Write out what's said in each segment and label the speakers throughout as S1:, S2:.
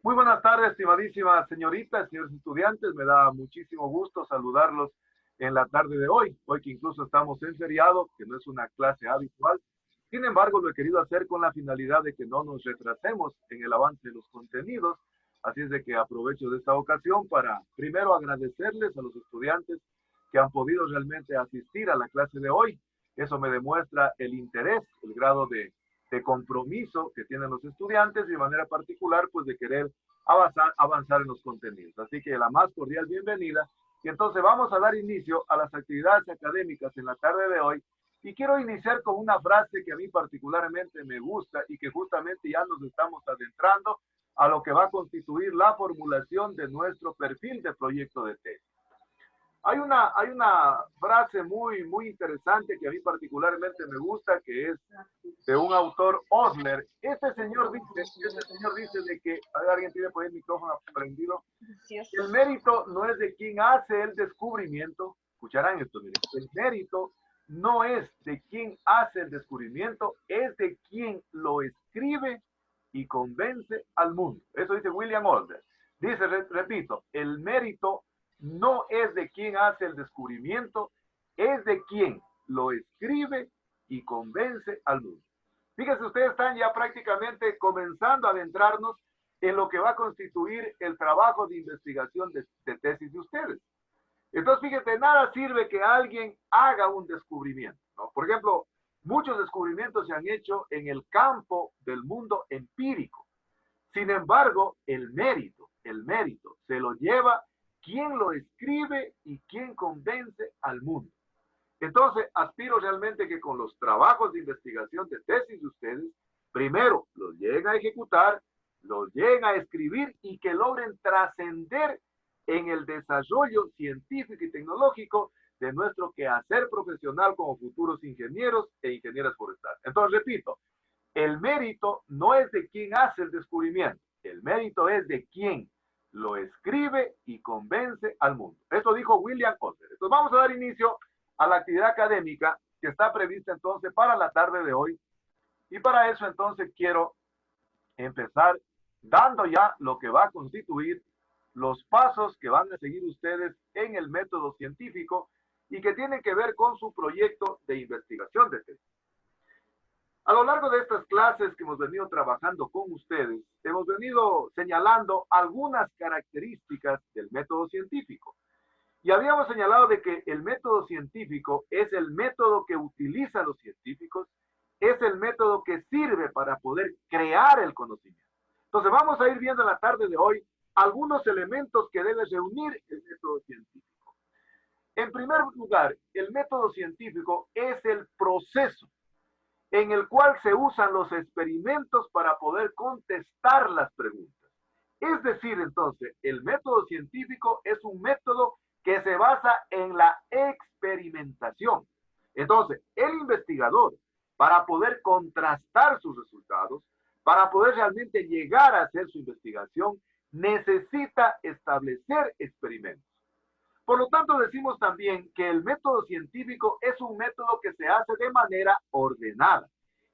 S1: Muy buenas tardes, estimadísimas señoritas, señores estudiantes. Me da muchísimo gusto saludarlos en la tarde de hoy, hoy que incluso estamos en feriado, que no es una clase habitual. Sin embargo, lo he querido hacer con la finalidad de que no nos retrasemos en el avance de los contenidos. Así es de que aprovecho de esta ocasión para primero agradecerles a los estudiantes que han podido realmente asistir a la clase de hoy. Eso me demuestra el interés, el grado de compromiso que tienen los estudiantes y de manera particular, pues de querer avanzar en los contenidos. Así que la más cordial bienvenida. Y entonces vamos a dar inicio a las actividades académicas en la tarde de hoy. Y quiero iniciar con una frase que a mí particularmente me gusta y que justamente ya nos estamos adentrando a lo que va a constituir la formulación de nuestro perfil de proyecto de tesis. Hay una frase muy interesante que a mí particularmente me gusta, que es de un autor Osler. Este señor dice de que, alguien tiene por ahí el micrófono prendido, el mérito no es de quien hace el descubrimiento, escucharán esto, miren, el mérito no es de quien hace el descubrimiento, es de quien lo escribe y convence al mundo. Eso dice William Osler. Dice, repito, el mérito no es de quien hace el descubrimiento, es de quien lo escribe y convence al mundo. Fíjense, ustedes están ya prácticamente comenzando a adentrarnos en lo que va a constituir el trabajo de investigación de tesis de ustedes. Entonces, fíjense, nada sirve que alguien haga un descubrimiento, ¿no? Por ejemplo, muchos descubrimientos se han hecho en el campo del mundo empírico. Sin embargo, el mérito se lo lleva quien lo escribe y quien convence al mundo. Entonces, aspiro realmente que con los trabajos de investigación de tesis de ustedes, primero los lleguen a ejecutar, los lleguen a escribir y que logren trascender en el desarrollo científico y tecnológico de nuestro quehacer profesional como futuros ingenieros e ingenieras forestales. Entonces, repito, el mérito no es de quien hace el descubrimiento, el mérito es de quien lo escribe y convence al mundo. Eso dijo William Osler. Entonces vamos a dar inicio a la actividad académica que está prevista entonces para la tarde de hoy. Y para eso entonces quiero empezar dando ya lo que va a constituir los pasos que van a seguir ustedes en el método científico y que tienen que ver con su proyecto de investigación de tesis. A lo largo de estas clases que hemos venido trabajando con ustedes, hemos venido señalando algunas características del método científico. Y habíamos señalado de que el método científico es el método que utilizan los científicos, es el método que sirve para poder crear el conocimiento. Entonces vamos a ir viendo en la tarde de hoy algunos elementos que debe reunir el método científico. En primer lugar, el método científico es el proceso en el cual se usan los experimentos para poder contestar las preguntas. Es decir, entonces, el método científico es un método que se basa en la experimentación. Entonces, el investigador, para poder contrastar sus resultados, para poder realmente llegar a hacer su investigación, necesita establecer experimentos. Por lo tanto, decimos también que el método científico es un método que se hace de manera ordenada.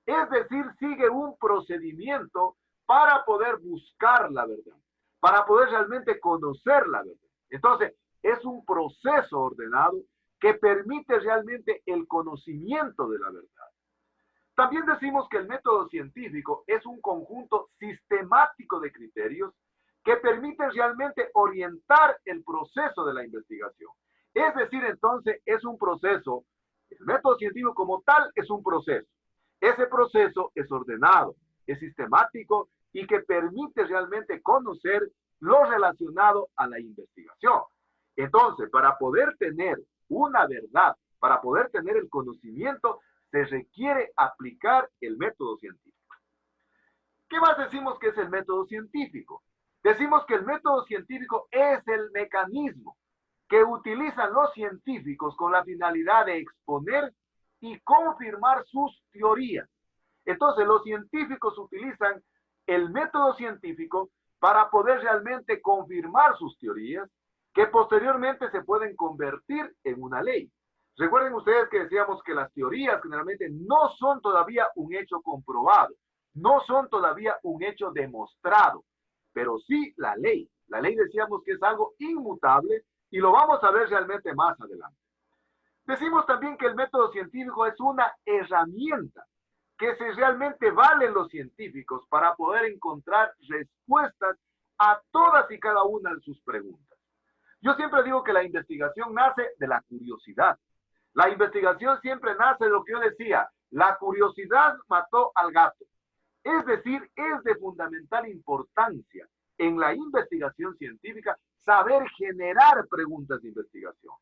S1: Es decir, sigue un procedimiento para poder buscar la verdad, para poder realmente conocer la verdad. Entonces, es un proceso ordenado que permite realmente el conocimiento de la verdad. También decimos que el método científico es un conjunto sistemático de criterios que permiten realmente orientar el proceso de la investigación. Es decir, entonces, es un proceso, el método científico como tal es un proceso. Ese proceso es ordenado, es sistemático y que permite realmente conocer lo relacionado a la investigación. Entonces, para poder tener una verdad, para poder tener el conocimiento, se requiere aplicar el método científico. ¿Qué más decimos que es el método científico? Decimos que el método científico es el mecanismo que utilizan los científicos con la finalidad de exponer y confirmar sus teorías. Entonces, los científicos utilizan el método científico para poder realmente confirmar sus teorías, que posteriormente se pueden convertir en una ley. Recuerden ustedes que decíamos que las teorías generalmente no son todavía un hecho comprobado, no son todavía un hecho demostrado. pero sí la ley. La ley decíamos que es algo inmutable y lo vamos a ver realmente más adelante. Decimos también que el método científico es una herramienta que se realmente valen los científicos para poder encontrar respuestas a todas y cada una de sus preguntas. Yo siempre digo que la investigación nace de la curiosidad. La investigación siempre nace de lo que yo decía, la curiosidad mató al gato. Es decir, es de fundamental importancia en la investigación científica saber generar preguntas de investigación.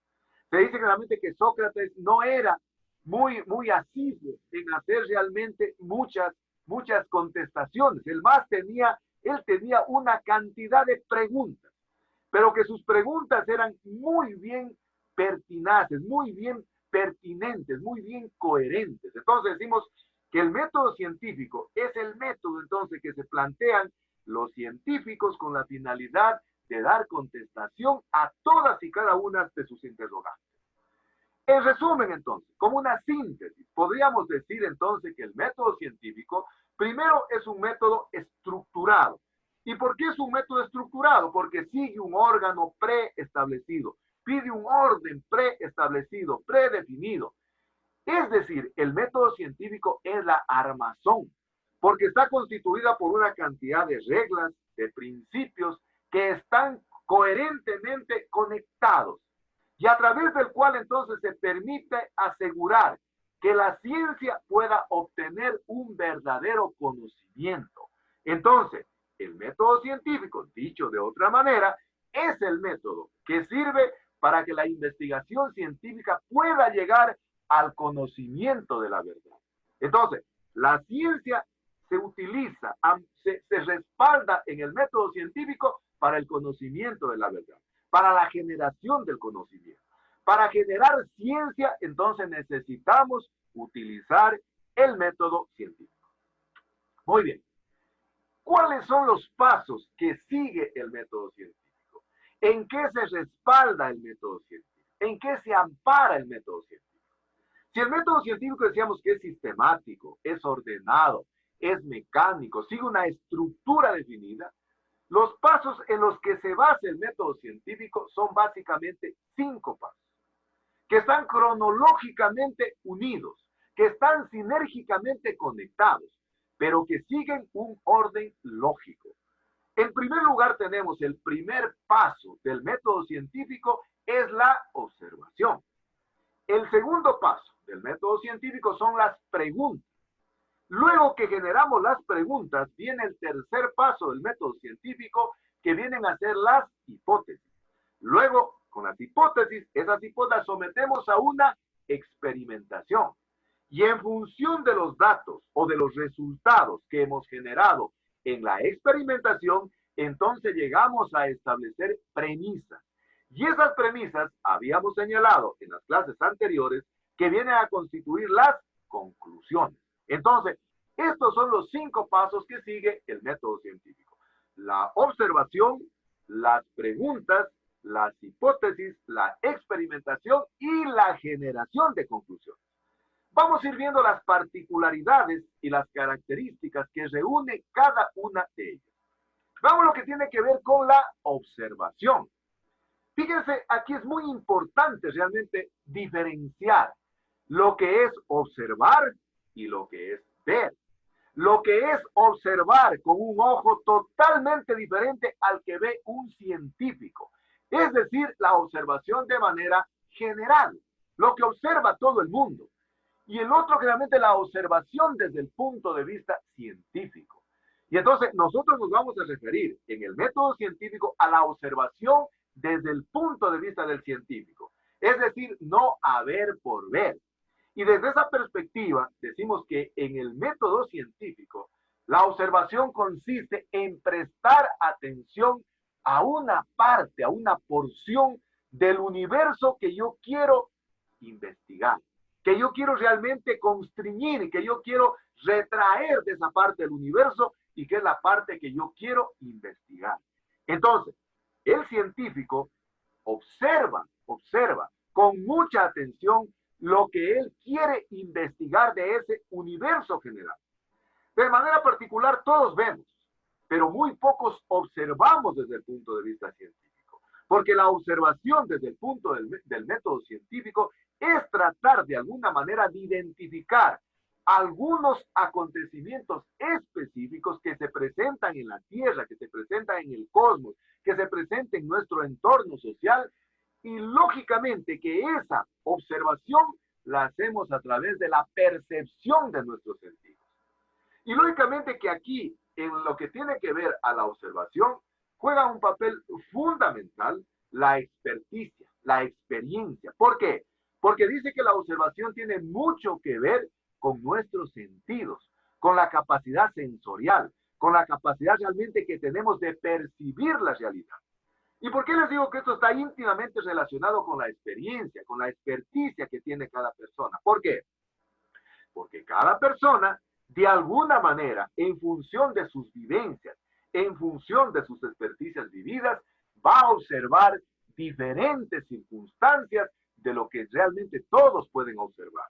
S1: Se dice claramente que Sócrates no era muy asiduo en hacer realmente muchas contestaciones. Él tenía una cantidad de preguntas, pero que sus preguntas eran muy bien pertinaces, muy bien pertinentes, muy bien coherentes. Entonces decimos que el método científico es el método entonces que se plantean los científicos con la finalidad de dar contestación a todas y cada una de sus interrogantes. En resumen, entonces, como una síntesis, podríamos decir entonces que el método científico, primero, es un método estructurado. ¿Y por qué es un método estructurado? Porque sigue un órgano preestablecido, pide un orden preestablecido, predefinido. Es decir, el método científico es la armazón, porque está constituida por una cantidad de reglas, de principios que están coherentemente conectados y a través del cual entonces se permite asegurar que la ciencia pueda obtener un verdadero conocimiento. Entonces, el método científico, dicho de otra manera, es el método que sirve para que la investigación científica pueda llegar al conocimiento de la verdad. Entonces, la ciencia se utiliza, se respalda en el método científico para el conocimiento de la verdad, para la generación del conocimiento. Para generar ciencia, entonces necesitamos utilizar el método científico. Muy bien. ¿Cuáles son los pasos que sigue el método científico? ¿En qué se respalda el método científico? ¿En qué se ampara el método científico? Si el método científico decíamos que es sistemático, es ordenado, es mecánico, sigue una estructura definida, los pasos en los que se basa el método científico son básicamente 5 pasos, que están cronológicamente unidos, que están sinérgicamente conectados, pero que siguen un orden lógico. En primer lugar, tenemos el primer paso del método científico es la observación. El segundo paso del método científico son las preguntas. Luego que generamos las preguntas, viene el tercer paso del método científico, que vienen a ser las hipótesis. Luego, con las hipótesis, esas hipótesis sometemos a una experimentación. Y en función de los datos o de los resultados que hemos generado en la experimentación, entonces llegamos a establecer premisas. Y esas premisas habíamos señalado en las clases anteriores que vienen a constituir las conclusiones. Entonces, estos son los 5 pasos que sigue el método científico. La observación, las preguntas, las hipótesis, la experimentación y la generación de conclusiones. Vamos a ir viendo las particularidades y las características que reúne cada una de ellas. Vamos a lo que tiene que ver con la observación. Fíjense, aquí es muy importante realmente diferenciar lo que es observar y lo que es ver. Lo que es observar con un ojo totalmente diferente al que ve un científico. Es decir, la observación de manera general, lo que observa todo el mundo. Y el otro, generalmente, la observación desde el punto de vista científico. Y entonces, nosotros nos vamos a referir en el método científico a la observación desde el punto de vista del científico. Es decir, no a ver por ver. Y desde esa perspectiva, decimos que en el método científico, la observación consiste en prestar atención a una parte, a una porción del universo que yo quiero investigar, que yo quiero realmente constreñir, que yo quiero retraer de esa parte del universo y que es la parte que yo quiero investigar. Entonces, el científico observa con mucha atención lo que él quiere investigar de ese universo general. De manera particular, todos vemos pero muy pocos observamos desde el punto de vista científico. Porque la observación desde el punto del método científico es tratar de alguna manera de identificar algunos acontecimientos específicos que se presentan en la Tierra, que se presentan en el cosmos, que se presentan en nuestro entorno social, y lógicamente que esa observación la hacemos a través de la percepción de nuestros sentidos. Y lógicamente que aquí, en lo que tiene que ver a la observación, juega un papel fundamental la experticia, la experiencia. ¿Por qué? Porque dice que la observación tiene mucho que ver con nuestros sentidos, con la capacidad sensorial, con la capacidad realmente que tenemos de percibir la realidad. ¿Y por qué les digo que esto está íntimamente relacionado con la experiencia, con la experticia que tiene cada persona? ¿Por qué? Porque cada persona, de alguna manera, en función de sus vivencias, en función de sus experticias vividas, va a observar diferentes circunstancias de lo que realmente todos pueden observar.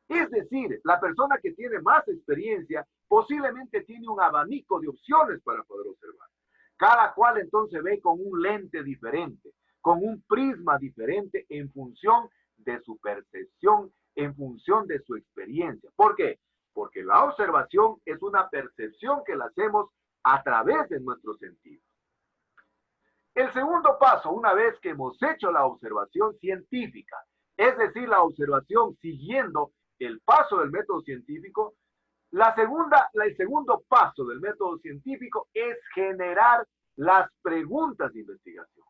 S1: Es decir, la persona que tiene más experiencia posiblemente tiene un abanico de opciones para poder observar. Cada cual entonces ve con un lente diferente, con un prisma diferente en función de su percepción, en función de su experiencia. ¿Por qué? Porque la observación es una percepción que la hacemos a través de nuestros sentidos. El segundo paso, una vez que hemos hecho la observación científica, es decir, la observación siguiendo el paso del método científico, el segundo paso del método científico es generar las preguntas de investigación.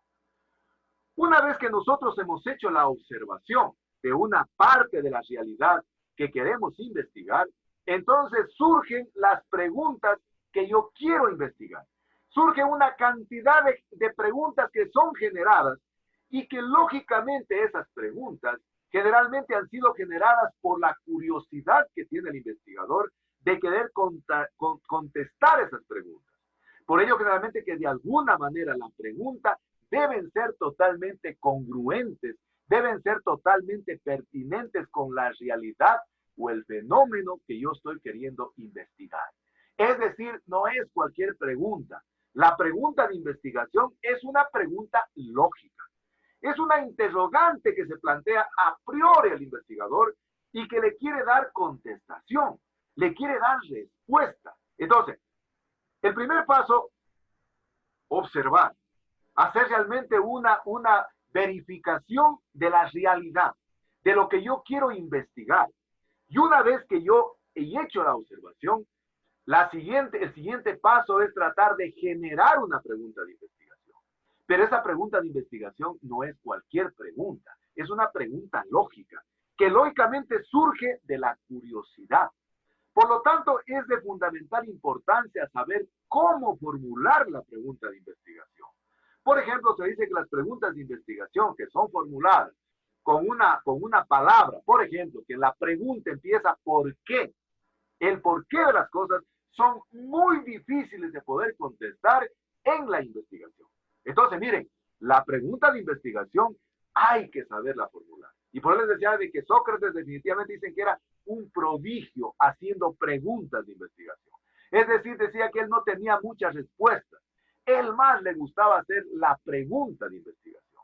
S1: Una vez que nosotros hemos hecho la observación de una parte de la realidad que queremos investigar, entonces surgen las preguntas que yo quiero investigar. Surge una cantidad de preguntas que son generadas y que lógicamente esas preguntas generalmente han sido generadas por la curiosidad que tiene el investigador de querer contestar esas preguntas. Por ello, generalmente que de alguna manera la pregunta deben ser totalmente congruentes, deben ser totalmente pertinentes con la realidad o el fenómeno que yo estoy queriendo investigar. Es decir, no es cualquier pregunta. La pregunta de investigación es una pregunta lógica. Es una interrogante que se plantea a priori al investigador y que le quiere dar contestación, le quiere dar respuesta. Entonces, el primer paso, observar, hacer realmente una verificación de la realidad, de lo que yo quiero investigar. Y una vez que yo he hecho la observación, el siguiente paso es tratar de generar una pregunta de investigación. Pero esa pregunta de investigación no es cualquier pregunta, es una pregunta lógica, que lógicamente surge de la curiosidad. Por lo tanto, es de fundamental importancia saber cómo formular la pregunta de investigación. Por ejemplo, se dice que las preguntas de investigación que son formuladas con una palabra, por ejemplo, que la pregunta empieza ¿por qué? El porqué de las cosas son muy difíciles de poder contestar en la investigación. Entonces, miren, la pregunta de investigación hay que saberla formular. Y por eso les decía de que Sócrates definitivamente dicen que era un prodigio haciendo preguntas de investigación. Es decir, decía que él no tenía muchas respuestas. Él más le gustaba hacer la pregunta de investigación.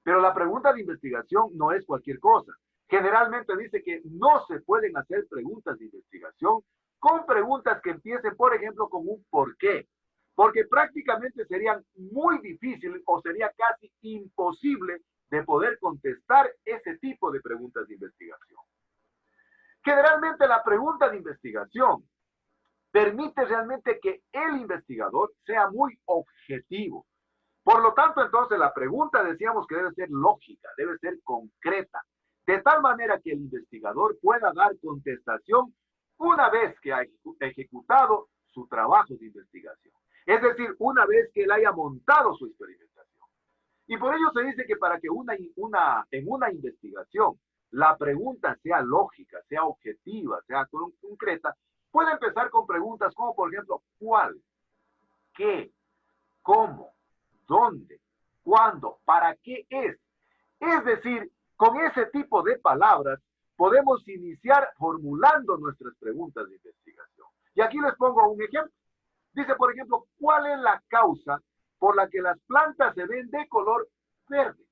S1: Pero la pregunta de investigación no es cualquier cosa. Generalmente dice que no se pueden hacer preguntas de investigación con preguntas que empiecen, por ejemplo, con un por qué. Porque prácticamente serían muy difíciles o sería casi imposible de poder contestar ese tipo de preguntas de investigación. Generalmente la pregunta de investigación permite realmente que el investigador sea muy objetivo. Por lo tanto, entonces, la pregunta decíamos que debe ser lógica, debe ser concreta, de tal manera que el investigador pueda dar contestación una vez que ha ejecutado su trabajo de investigación. Es decir, una vez que él haya montado su experimentación. Y por ello se dice que para que en una investigación la pregunta sea lógica, sea objetiva, sea concreta, puede empezar con preguntas como, por ejemplo, ¿cuál? ¿Qué? ¿Cómo? ¿Dónde? ¿Cuándo? ¿Para qué es? Es decir, con ese tipo de palabras podemos iniciar formulando nuestras preguntas de investigación. Y aquí les pongo un ejemplo. Dice, por ejemplo, ¿cuál es la causa por la que las plantas se ven de color verde?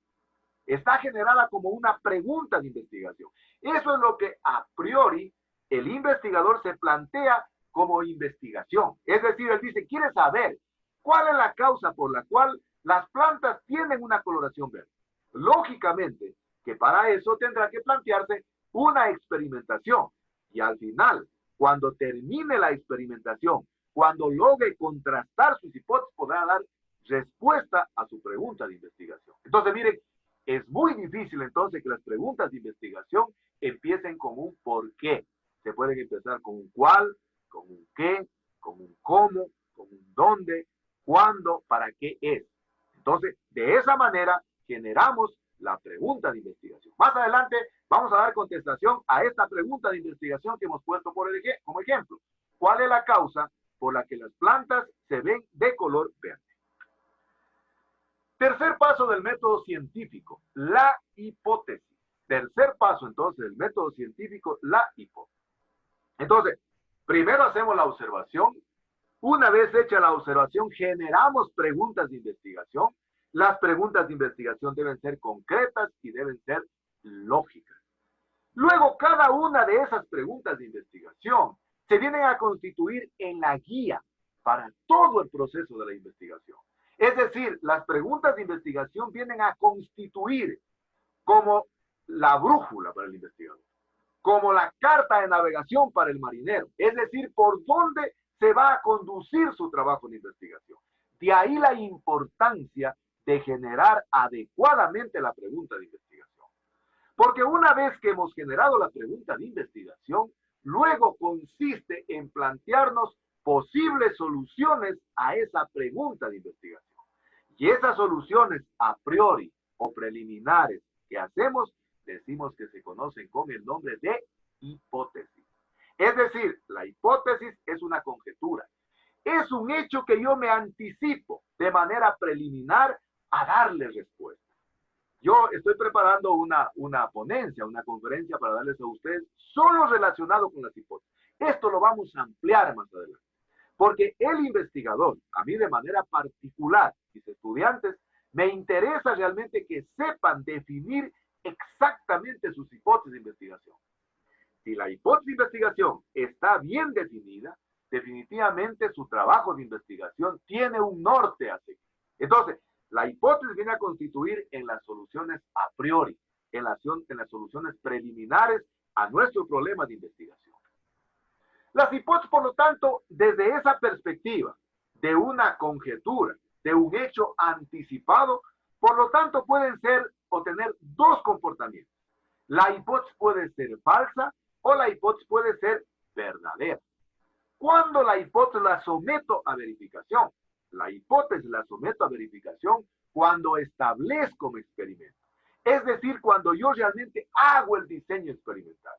S1: Está generada como una pregunta de investigación. Eso es lo que a priori el investigador se plantea como investigación. Es decir, él dice, quiere saber cuál es la causa por la cual las plantas tienen una coloración verde. Lógicamente, que para eso tendrá que plantearse una experimentación. Y al final, cuando termine la experimentación, cuando logre contrastar sus hipótesis, podrá dar respuesta a su pregunta de investigación. Entonces, miren, es muy difícil entonces que las preguntas de investigación empiecen con un por qué. Se pueden empezar con un cuál, con un qué, con un cómo, con un dónde, cuándo, para qué es. Entonces, de esa manera generamos la pregunta de investigación. Más adelante vamos a dar contestación a esta pregunta de investigación que hemos puesto como ejemplo. ¿Cuál es la causa por la que las plantas se ven de color verde? Tercer paso del método científico, la hipótesis. Tercer paso entonces del método científico, la hipótesis. Entonces, primero hacemos la observación. Una vez hecha la observación, generamos preguntas de investigación. Las preguntas de investigación deben ser concretas y deben ser lógicas. Luego, cada una de esas preguntas de investigación se vienen a constituir en la guía para todo el proceso de la investigación. Es decir, las preguntas de investigación vienen a constituir como la brújula para el investigador, como la carta de navegación para el marinero, es decir, por dónde se va a conducir su trabajo de investigación. De ahí la importancia de generar adecuadamente la pregunta de investigación. Porque una vez que hemos generado la pregunta de investigación, luego consiste en plantearnos posibles soluciones a esa pregunta de investigación. Y esas soluciones a priori o preliminares que hacemos, decimos que se conocen con el nombre de hipótesis. Es decir, la hipótesis es una conjetura. Es un hecho que yo me anticipo de manera preliminar a darle respuesta. Yo estoy preparando una ponencia, una conferencia para darles a ustedes solo relacionado con las hipótesis. Esto lo vamos a ampliar más adelante. Porque el investigador, a mí de manera particular, mis estudiantes, me interesa realmente que sepan definir exactamente sus hipótesis de investigación. Si la hipótesis de investigación está bien definida, definitivamente su trabajo de investigación tiene un norte a seguir. Entonces, la hipótesis viene a constituir en las soluciones a priori, en las soluciones preliminares a nuestro problema de investigación. Las hipótesis, por lo tanto, desde esa perspectiva de una conjetura, de un hecho anticipado, por lo tanto pueden ser o tener dos comportamientos. La hipótesis puede ser falsa o la hipótesis puede ser verdadera. ¿Cuándo la hipótesis la someto a verificación? La hipótesis la someto a verificación cuando establezco mi experimento. Es decir, cuando yo realmente hago el diseño experimental.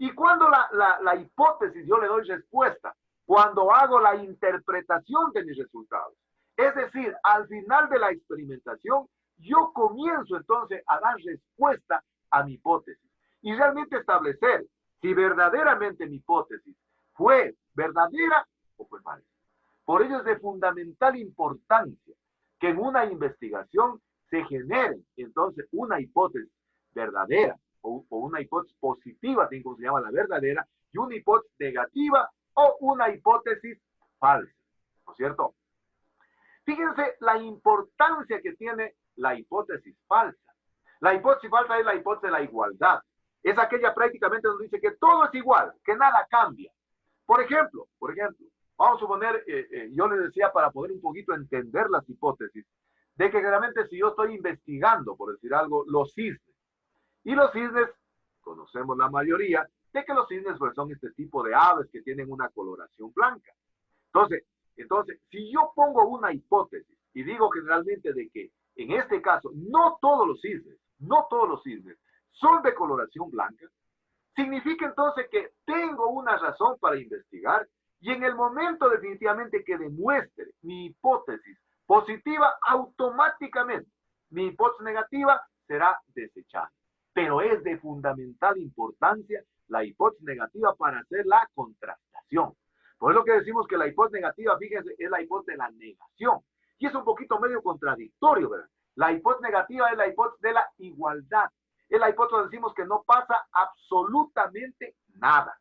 S1: ¿Y cuando la hipótesis yo le doy respuesta? Cuando hago la interpretación de mis resultados. Es decir, al final de la experimentación, yo comienzo entonces a dar respuesta a mi hipótesis y realmente establecer si verdaderamente mi hipótesis fue verdadera o fue falsa. Por ello es de fundamental importancia que en una investigación se genere entonces una hipótesis verdadera o una hipótesis positiva, como se llama la verdadera, y una hipótesis negativa o una hipótesis falsa, ¿no es cierto? Fíjense la importancia que tiene la hipótesis falsa. La hipótesis falsa es la hipótesis de la igualdad. Es aquella prácticamente donde dice que todo es igual, que nada cambia. Por ejemplo, vamos a suponer, yo les decía para poder un poquito entender las hipótesis, de que generalmente si yo estoy investigando, por decir algo, los cisnes, y los cisnes, conocemos la mayoría, de que los cisnes pues, son este tipo de aves que tienen una coloración blanca. Entonces, si yo pongo una hipótesis y digo generalmente de que en este caso no todos los cisnes son de coloración blanca, significa entonces que tengo una razón para investigar y en el momento definitivamente que demuestre mi hipótesis positiva, automáticamente mi hipótesis negativa será desechada. Pero es de fundamental importancia la hipótesis negativa para hacer la contrastación. Por eso que decimos que la hipótesis negativa, fíjense, es la hipótesis de la negación. Y es un poquito medio contradictorio, ¿verdad? La hipótesis negativa es la hipótesis de la igualdad. Es la hipótesis donde decimos que no pasa absolutamente nada.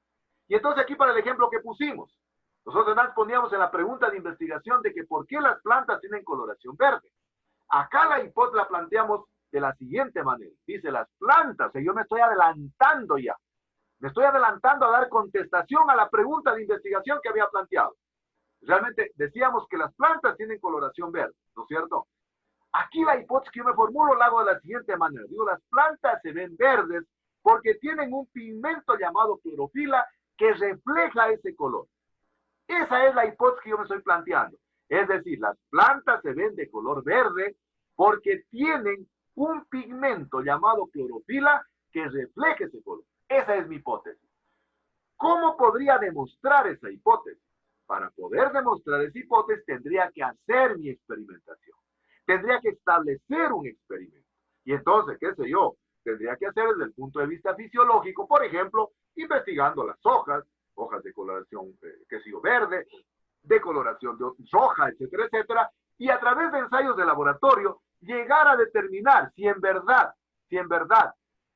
S1: Y entonces aquí para el ejemplo que pusimos, nosotros antes poníamos en la pregunta de investigación de que por qué las plantas tienen coloración verde. Acá la hipótesis la planteamos de la siguiente manera. Dice, las plantas, y yo me estoy adelantando ya. Me estoy adelantando a dar contestación a la pregunta de investigación que había planteado. Realmente decíamos que las plantas tienen coloración verde, ¿no es cierto? Aquí la hipótesis que yo me formulo la hago de la siguiente manera. Digo, las plantas se ven verdes porque tienen un pigmento llamado clorofila que refleja ese color. Esa es la hipótesis que yo me estoy planteando. Es decir, las plantas se ven de color verde porque tienen un pigmento llamado clorofila que refleja ese color. Esa es mi hipótesis. ¿Cómo podría demostrar esa hipótesis? Para poder demostrar esa hipótesis tendría que hacer mi experimentación. Tendría que establecer un experimento. Y entonces, qué sé yo, tendría que hacer desde el punto de vista fisiológico, por ejemplo, investigando las hojas de coloración, qué sé yo, verde, de coloración roja, etcétera, etcétera, y a través de ensayos de laboratorio llegar a determinar si en verdad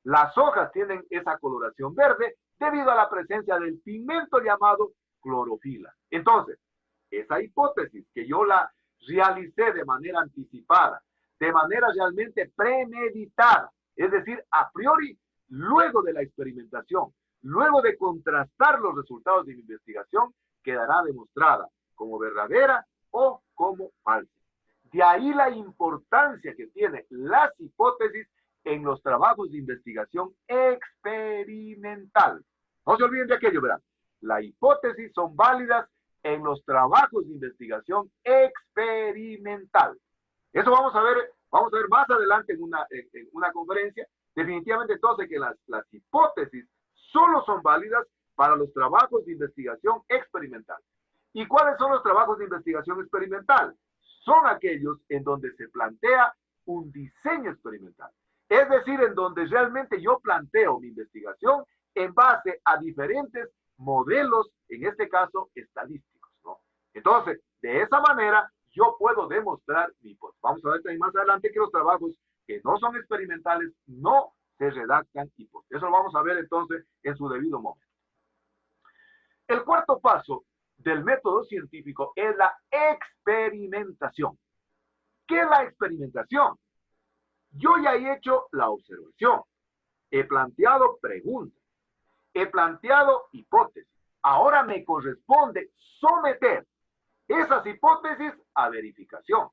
S1: las hojas tienen esa coloración verde debido a la presencia del pigmento llamado clorofila. Entonces, esa hipótesis que yo la realicé de manera anticipada, de manera realmente premeditada, es decir, a priori, luego de la experimentación, luego de contrastar los resultados de mi investigación, quedará demostrada como verdadera o como falsa. De ahí la importancia que tienen las hipótesis en los trabajos de investigación experimental. No se olviden de aquello, ¿verdad? Las hipótesis son válidas en los trabajos de investigación experimental. Eso vamos a ver más adelante en una conferencia. Definitivamente entonces que las hipótesis solo son válidas para los trabajos de investigación experimental. ¿Y cuáles son los trabajos de investigación experimental? Son aquellos en donde se plantea un diseño experimental. Es decir, en donde realmente yo planteo mi investigación en base a diferentes modelos, en este caso, estadísticos, ¿no? Entonces, de esa manera, yo puedo demostrar mi hipótesis. Vamos a ver también más adelante que los trabajos que no son experimentales no se redactan hipótesis. Eso lo vamos a ver entonces en su debido momento. El cuarto paso del método científico es la experimentación. ¿Qué es la experimentación? Yo ya he hecho la observación, he planteado preguntas, he planteado hipótesis. Ahora me corresponde someter esas hipótesis a verificación.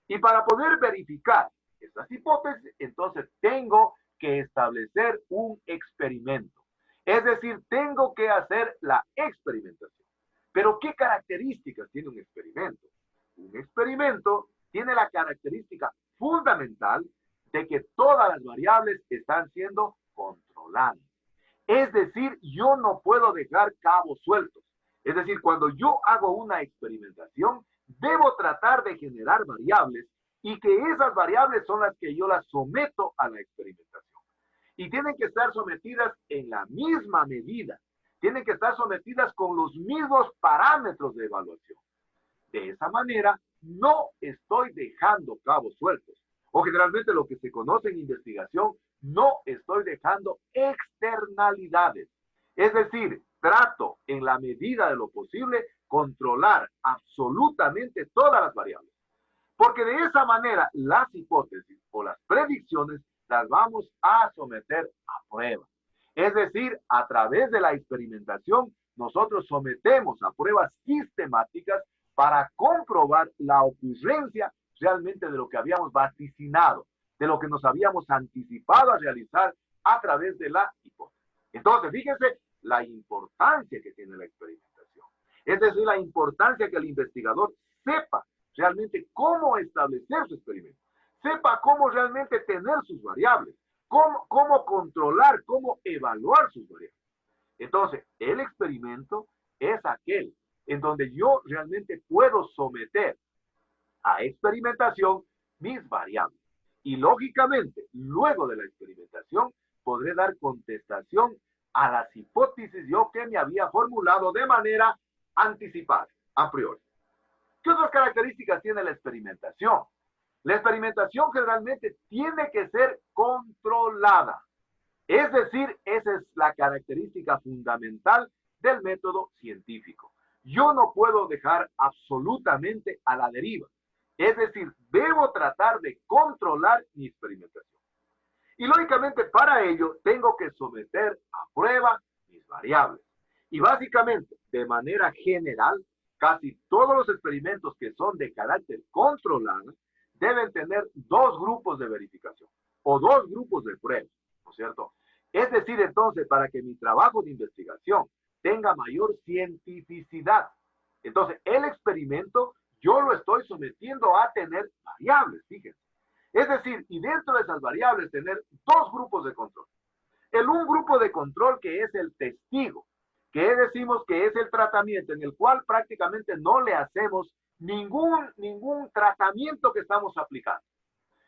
S1: Y para poder verificar esas hipótesis, entonces tengo que establecer un experimento. Es decir, tengo que hacer la experimentación. Pero ¿qué características tiene un experimento? Un experimento tiene la característica fundamental de que todas las variables están siendo controladas. Es decir, yo no puedo dejar cabos sueltos. Es decir, cuando yo hago una experimentación, debo tratar de generar variables y que esas variables son las que yo las someto a la experimentación. Y tienen que estar sometidas en la misma medida. Tienen que estar sometidas con los mismos parámetros de evaluación. De esa manera, no estoy dejando cabos sueltos. O generalmente lo que se conoce en investigación, no estoy dejando externalidades. Es decir, trato en la medida de lo posible controlar absolutamente todas las variables. Porque de esa manera las hipótesis o las predicciones las vamos a someter a prueba. Es decir, a través de la experimentación, nosotros sometemos a pruebas sistemáticas para comprobar la ocurrencia realmente de lo que habíamos vaticinado, de lo que nos habíamos anticipado a realizar a través de la hipótesis. Entonces, fíjense la importancia que tiene la experimentación. Es decir, la importancia que el investigador sepa realmente cómo establecer su experimento, sepa cómo realmente tener sus variables, cómo controlar, cómo evaluar sus variables. Entonces, el experimento es aquel en donde yo realmente puedo someter a experimentación mis variables. Y lógicamente, luego de la experimentación, podré dar contestación a las hipótesis yo que me había formulado de manera anticipada, a priori. ¿Qué otras características tiene la experimentación? La experimentación generalmente tiene que ser controlada. Es decir, esa es la característica fundamental del método científico. Yo no puedo dejar absolutamente a la deriva. Es decir, debo tratar de controlar mi experimentación. Y lógicamente para ello tengo que someter a prueba mis variables. Y básicamente, de manera general, casi todos los experimentos que son de carácter controlado deben tener dos grupos de verificación o dos grupos de pruebas, ¿no es cierto? Es decir, entonces, para que mi trabajo de investigación tenga mayor cientificidad, entonces el experimento yo lo estoy sometiendo a tener variables, fíjense. Es decir, y dentro de esas variables tener dos grupos de control. Un grupo de control que es el testigo, que decimos que es el tratamiento en el cual prácticamente no le hacemos ningún tratamiento que estamos aplicando.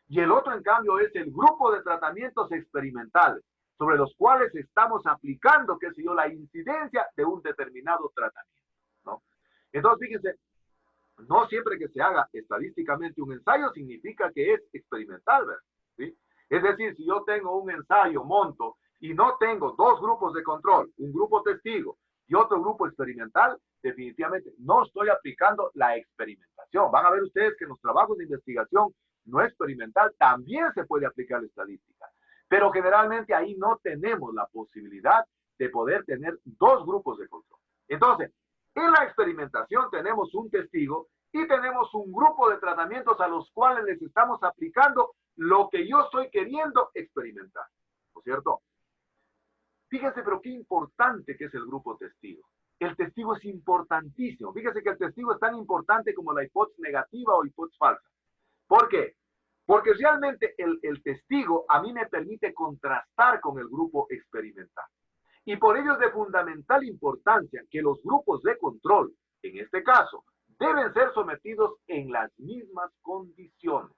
S1: Y el otro, en cambio, es el grupo de tratamientos experimentales, sobre los cuales estamos aplicando, qué sé yo, la incidencia de un determinado tratamiento, ¿no? Entonces, fíjense, no siempre que se haga estadísticamente un ensayo significa que es experimental, ¿verdad? ¿Sí? Es decir, si yo tengo un ensayo, monto, y no tengo dos grupos de control, un grupo testigo y otro grupo experimental, definitivamente no estoy aplicando la experimentación. Van a ver ustedes que en los trabajos de investigación no experimental también se puede aplicar la estadística, pero generalmente ahí no tenemos la posibilidad de poder tener dos grupos de control. Entonces, en la experimentación tenemos un testigo y tenemos un grupo de tratamientos a los cuales les estamos aplicando lo que yo estoy queriendo experimentar, ¿no es cierto? Fíjense, pero qué importante que es el grupo testigo. El testigo es importantísimo. Fíjense que el testigo es tan importante como la hipótesis negativa o hipótesis falsa. ¿Por qué? Porque realmente el testigo a mí me permite contrastar con el grupo experimental. Y por ello es de fundamental importancia que los grupos de control, en este caso, deben ser sometidos en las mismas condiciones.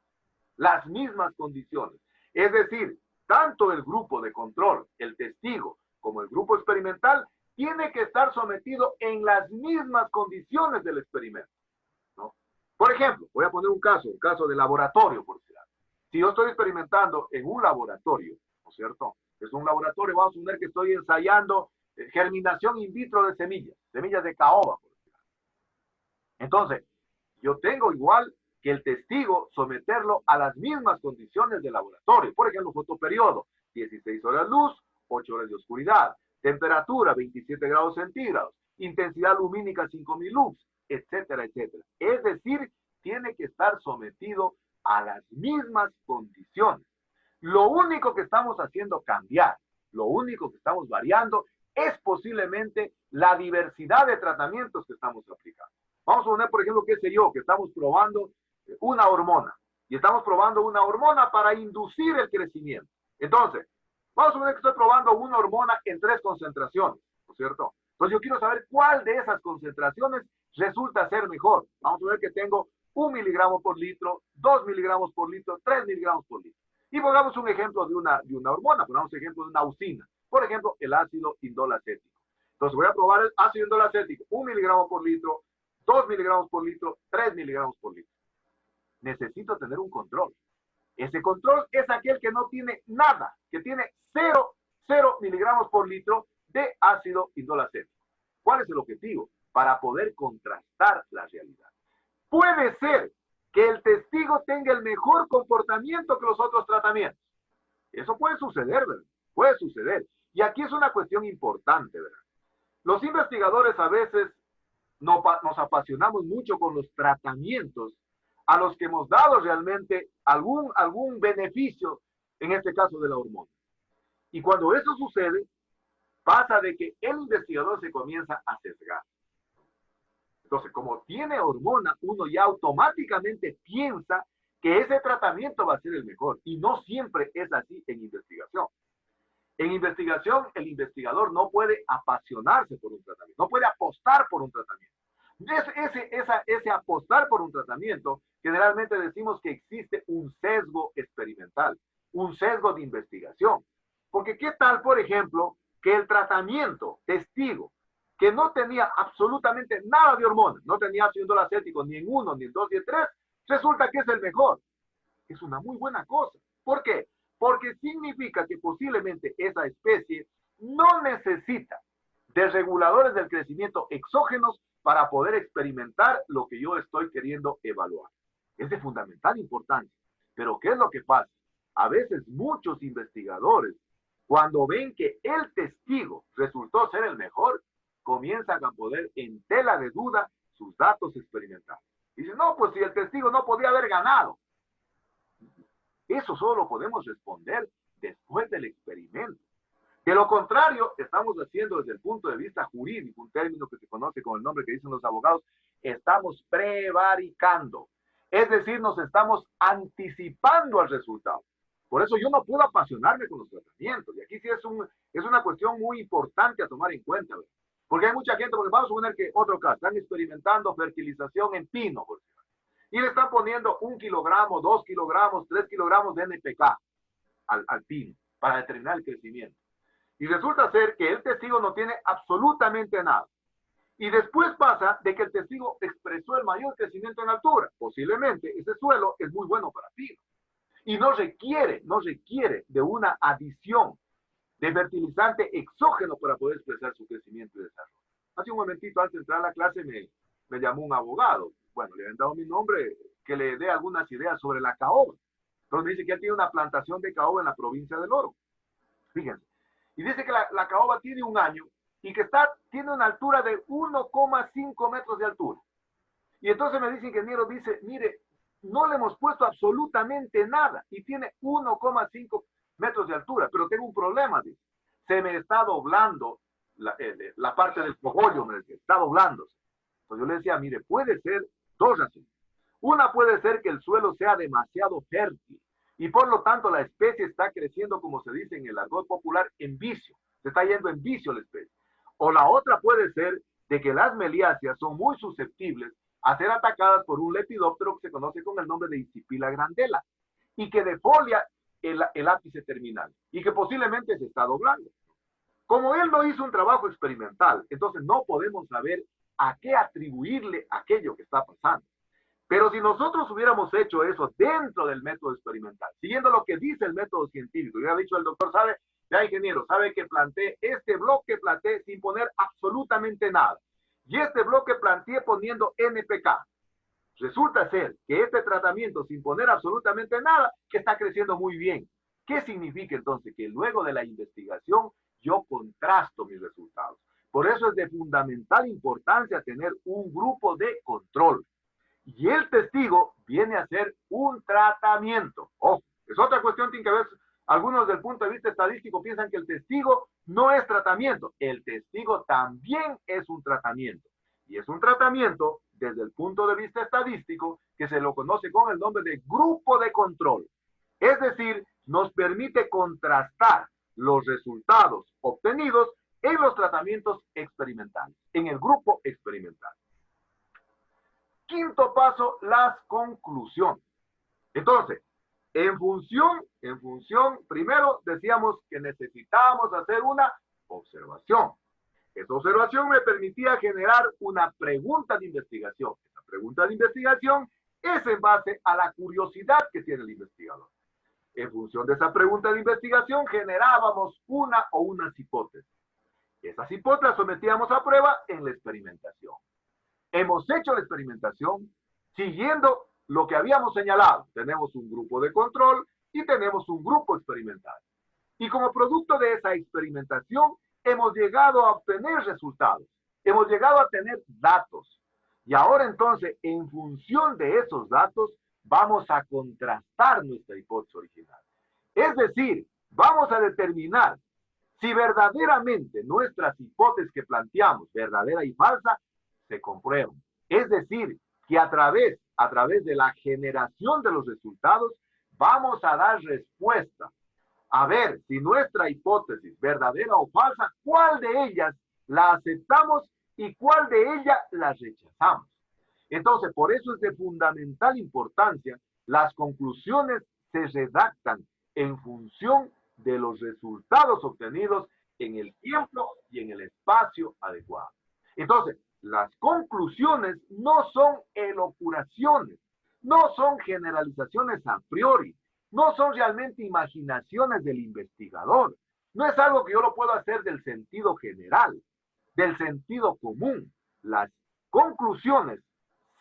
S1: Las mismas condiciones. Es decir, tanto el grupo de control, el testigo, como el grupo experimental, tiene que estar sometido en las mismas condiciones del experimento, ¿no? Por ejemplo, voy a poner un caso de laboratorio, por decir algo. Si yo estoy experimentando en un laboratorio, ¿no es cierto? Es un laboratorio, vamos a suponer que estoy ensayando germinación in vitro de semillas de caoba, por decir algo. Entonces, yo tengo igual que el testigo someterlo a las mismas condiciones de laboratorio. Por ejemplo, fotoperiodo, 16 horas luz, 8 horas de oscuridad, temperatura, 27 grados centígrados, intensidad lumínica, 5000 lux, etcétera, etcétera. Es decir, tiene que estar sometido a las mismas condiciones. Lo único que estamos haciendo cambiar, lo único que estamos variando es posiblemente la diversidad de tratamientos que estamos aplicando. Vamos a poner, por ejemplo, qué sé yo, que estamos probando una hormona. Y estamos probando una hormona para inducir el crecimiento. Entonces, vamos a poner que estoy probando una hormona en 3 concentraciones, ¿no es cierto? Entonces yo quiero saber cuál de esas concentraciones resulta ser mejor. Vamos a ver que tengo 1 miligramo por litro, 2 miligramos por litro, 3 miligramos por litro. Y pongamos un ejemplo de una hormona, pongamos ejemplo de una usina. Por ejemplo, el ácido indolacético. Entonces voy a probar el ácido indolacético, 1 miligramo por litro, 2 miligramos por litro, 3 miligramos por litro. Necesito tener un control. Ese control es aquel que no tiene nada, que tiene 0 miligramos por litro de ácido indolacético. ¿Cuál es el objetivo? Para poder contrastar la realidad. Puede ser que el testigo tenga el mejor comportamiento que los otros tratamientos. Eso puede suceder, ¿verdad? Puede suceder. Y aquí es una cuestión importante, ¿verdad? Los investigadores a veces nos apasionamos mucho con los tratamientos a los que hemos dado realmente algún beneficio, en este caso de la hormona. Y cuando eso sucede, pasa de que el investigador se comienza a sesgar. Entonces, como tiene hormona, uno ya automáticamente piensa que ese tratamiento va a ser el mejor. Y no siempre es así en investigación. En investigación, el investigador no puede apasionarse por un tratamiento, no puede apostar por un tratamiento. Ese apostar por un tratamiento, generalmente decimos que existe un sesgo experimental, un sesgo de investigación. Porque ¿qué tal, por ejemplo, que el tratamiento testigo que no tenía absolutamente nada de hormonas, no tenía ácido indolacético ni en 1, ni en 2, ni en 3, resulta que es el mejor. Es una muy buena cosa. ¿Por qué? Porque significa que posiblemente esa especie no necesita de reguladores del crecimiento exógenos para poder experimentar lo que yo estoy queriendo evaluar. Es de fundamental importancia. Pero ¿qué es lo que pasa? A veces muchos investigadores, cuando ven que el testigo resultó ser el mejor, comienzan a poner en tela de duda sus datos experimentales. Dicen, no, pues si el testigo no podía haber ganado. Eso solo lo podemos responder después del experimento. De lo contrario, estamos haciendo desde el punto de vista jurídico, un término que se conoce con el nombre que dicen los abogados, estamos prevaricando. Es decir, nos estamos anticipando al resultado. Por eso yo no puedo apasionarme con los tratamientos. Y aquí sí es una cuestión muy importante a tomar en cuenta, ¿verdad? Porque hay mucha gente, porque vamos a suponer que otro caso, están experimentando fertilización en pino, por ejemplo, y le están poniendo 1 kilogramo, 2 kilogramos, 3 kilogramos de NPK al pino para determinar el crecimiento. Y resulta ser que el testigo no tiene absolutamente nada. Y después pasa de que el testigo expresó el mayor crecimiento en altura. Posiblemente ese suelo es muy bueno para pino. Y no requiere de una adición de fertilizante exógeno para poder expresar su crecimiento y desarrollo. Hace un momentito antes de entrar a la clase me llamó un abogado. Bueno, le han dado mi nombre, que le dé algunas ideas sobre la caoba. Entonces me dice que él tiene una plantación de caoba en la provincia del Oro. Fíjense. Y dice que la caoba tiene 1 año y que tiene una altura de 1,5 metros de altura. Y entonces me dice, ingeniero, dice, mire, no le hemos puesto absolutamente nada y tiene 1,5 metros de altura, pero tengo un problema, dice. Se me está doblando la parte del cogollo, me decía, está doblándose. Entonces yo le decía, mire, puede ser 2 razones. Una puede ser que el suelo sea demasiado fértil y por lo tanto la especie está creciendo, como se dice en el argot popular, en vicio. Se está yendo en vicio la especie. O la otra puede ser de que las meliáceas son muy susceptibles a ser atacadas por un lepidóptero que se conoce con el nombre de Isipila grandela y que defolia el ápice terminal y que posiblemente se está doblando. Como él no hizo un trabajo experimental, entonces no podemos saber a qué atribuirle aquello que está pasando. Pero si nosotros hubiéramos hecho eso dentro del método experimental, siguiendo lo que dice el método científico, ya ha dicho el doctor, sabe, ya ingeniero, sabe que planté este bloque, planté sin poner absolutamente nada. Y este bloque planteé poniendo NPK. Resulta ser que este tratamiento sin poner absolutamente nada, que está creciendo muy bien. ¿Qué significa entonces? Que luego de la investigación yo contrasto mis resultados. Por eso es de fundamental importancia tener un grupo de control. Y el testigo viene a hacer un tratamiento. Ojo, es otra cuestión que a veces algunos desde el punto de vista estadístico piensan que el testigo no es tratamiento. El testigo también es un tratamiento. Y es un tratamiento desde el punto de vista estadístico que se lo conoce con el nombre de grupo de control. Es decir, nos permite contrastar los resultados obtenidos en los tratamientos experimentales, en el grupo experimental. Quinto paso, las conclusiones. Entonces, en función, primero decíamos que necesitábamos hacer una observación. Esa observación me permitía generar una pregunta de investigación. Esa pregunta de investigación es en base a la curiosidad que tiene el investigador. En función de esa pregunta de investigación generábamos una o unas hipótesis. Esas hipótesis las sometíamos a prueba en la experimentación. Hemos hecho la experimentación siguiendo lo que habíamos señalado. Tenemos un grupo de control y tenemos un grupo experimental. Y como producto de esa experimentación, hemos llegado a obtener resultados. Hemos llegado a tener datos. Y ahora entonces, en función de esos datos, vamos a contrastar nuestra hipótesis original. Es decir, vamos a determinar si verdaderamente nuestras hipótesis que planteamos, verdadera y falsa, se comprueban. Es decir, que a través de la generación de los resultados, vamos a dar respuesta a ver si nuestra hipótesis, verdadera o falsa, cuál de ellas la aceptamos y cuál de ellas la rechazamos. Entonces, por eso es de fundamental importancia, las conclusiones se redactan en función de los resultados obtenidos en el tiempo y en el espacio adecuado. Entonces, las conclusiones no son elocuraciones, no son generalizaciones a priori, no son realmente imaginaciones del investigador. No es algo que yo lo puedo hacer del sentido general, del sentido común. Las conclusiones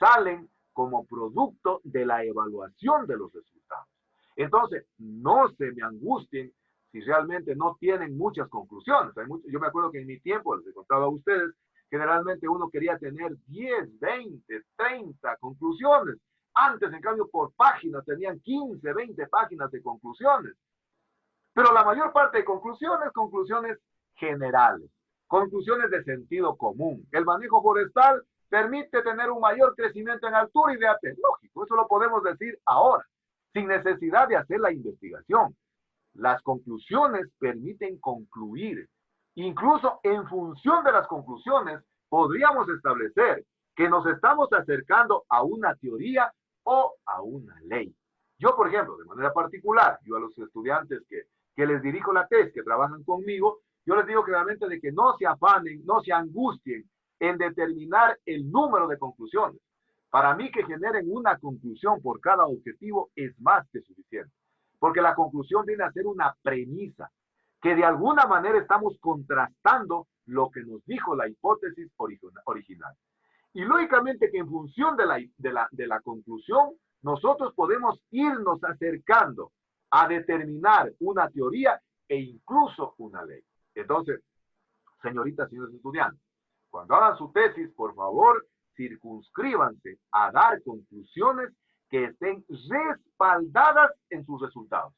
S1: salen como producto de la evaluación de los resultados. Entonces, no se me angustien si realmente no tienen muchas conclusiones. Yo me acuerdo que en mi tiempo, les he contado a ustedes, generalmente uno quería tener 10, 20, 30 conclusiones. Antes, en cambio, por página tenían 15, 20 páginas de conclusiones. Pero la mayor parte de conclusiones generales, conclusiones de sentido común. El manejo forestal permite tener un mayor crecimiento en altura y de lógico, eso lo podemos decir ahora, sin necesidad de hacer la investigación. Las conclusiones permiten concluir. Incluso en función de las conclusiones, podríamos establecer que nos estamos acercando a una teoría o a una ley. Yo, por ejemplo, de manera particular, yo a los estudiantes que les dirijo la tesis, que trabajan conmigo, yo les digo claramente de que no se afanen, no se angustien en determinar el número de conclusiones. Para mí, que generen una conclusión por cada objetivo es más que suficiente, porque la conclusión viene a ser una premisa, que de alguna manera estamos contrastando lo que nos dijo la hipótesis original. Y lógicamente que en función de la conclusión, nosotros podemos irnos acercando a determinar una teoría e incluso una ley. Entonces, señoritas y señores estudiantes, cuando hagan su tesis, por favor, circunscríbanse a dar conclusiones que estén respaldadas en sus resultados,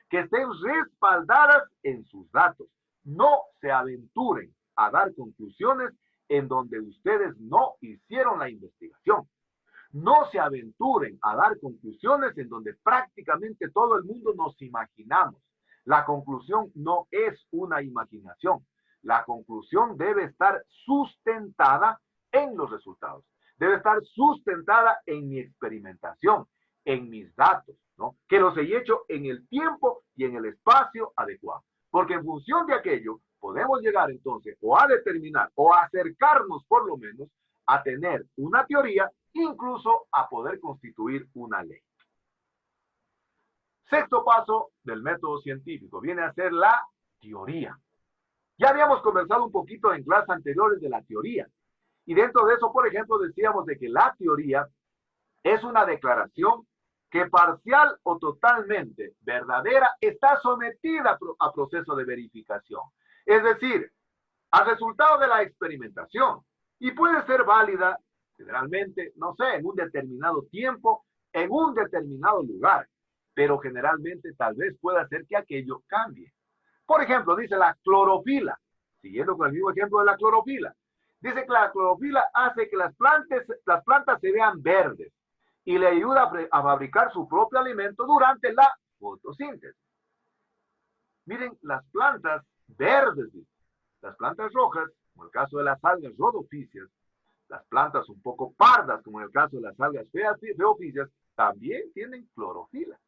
S1: que estén respaldadas en sus datos. No se aventuren a dar conclusiones en donde ustedes no hicieron la investigación. No se aventuren a dar conclusiones en donde prácticamente todo el mundo nos imaginamos. La conclusión no es una imaginación. La conclusión debe estar sustentada en los resultados. Debe estar sustentada en mi experimentación, en mis datos, ¿no? Que los he hecho en el tiempo y en el espacio adecuado. Porque en función de aquello, podemos llegar entonces o a determinar o a acercarnos por lo menos a tener una teoría, incluso a poder constituir una ley. Sexto paso del método científico viene a ser la teoría. Ya habíamos conversado un poquito en clases anteriores de la teoría. Y dentro de eso, por ejemplo, decíamos de que la teoría es una declaración que parcial o totalmente verdadera está sometida a proceso de verificación. Es decir, al resultado de la experimentación. Y puede ser válida, generalmente, no sé, en un determinado tiempo, en un determinado lugar. Pero generalmente tal vez pueda hacer que aquello cambie. Por ejemplo, dice la clorofila, siguiendo con el mismo ejemplo de la clorofila. Dice que la clorofila hace que las plantas se vean verdes y le ayuda a fabricar su propio alimento durante la fotosíntesis. Miren, las plantas verdes, las plantas rojas, como el caso de las algas rodopicias, las plantas un poco pardas, como en el caso de las algas feopicias, también tienen clorofila.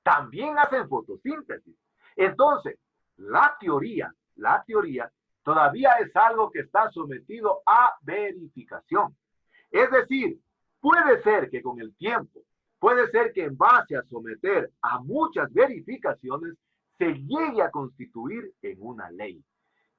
S1: También hacen fotosíntesis. Entonces, la teoría todavía es algo que está sometido a verificación. Es decir, puede ser que con el tiempo, puede ser que en base a someter a muchas verificaciones, se llegue a constituir en una ley.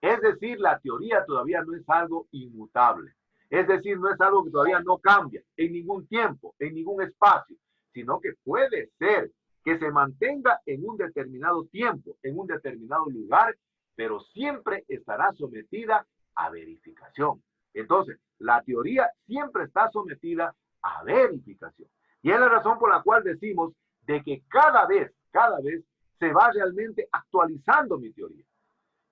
S1: Es decir, la teoría todavía no es algo inmutable. Es decir, no es algo que todavía no cambia en ningún tiempo, en ningún espacio, sino que puede ser que se mantenga en un determinado tiempo, en un determinado lugar, pero siempre estará sometida a verificación. Entonces, la teoría siempre está sometida a verificación. Y es la razón por la cual decimos de que cada vez se va realmente actualizando mi teoría.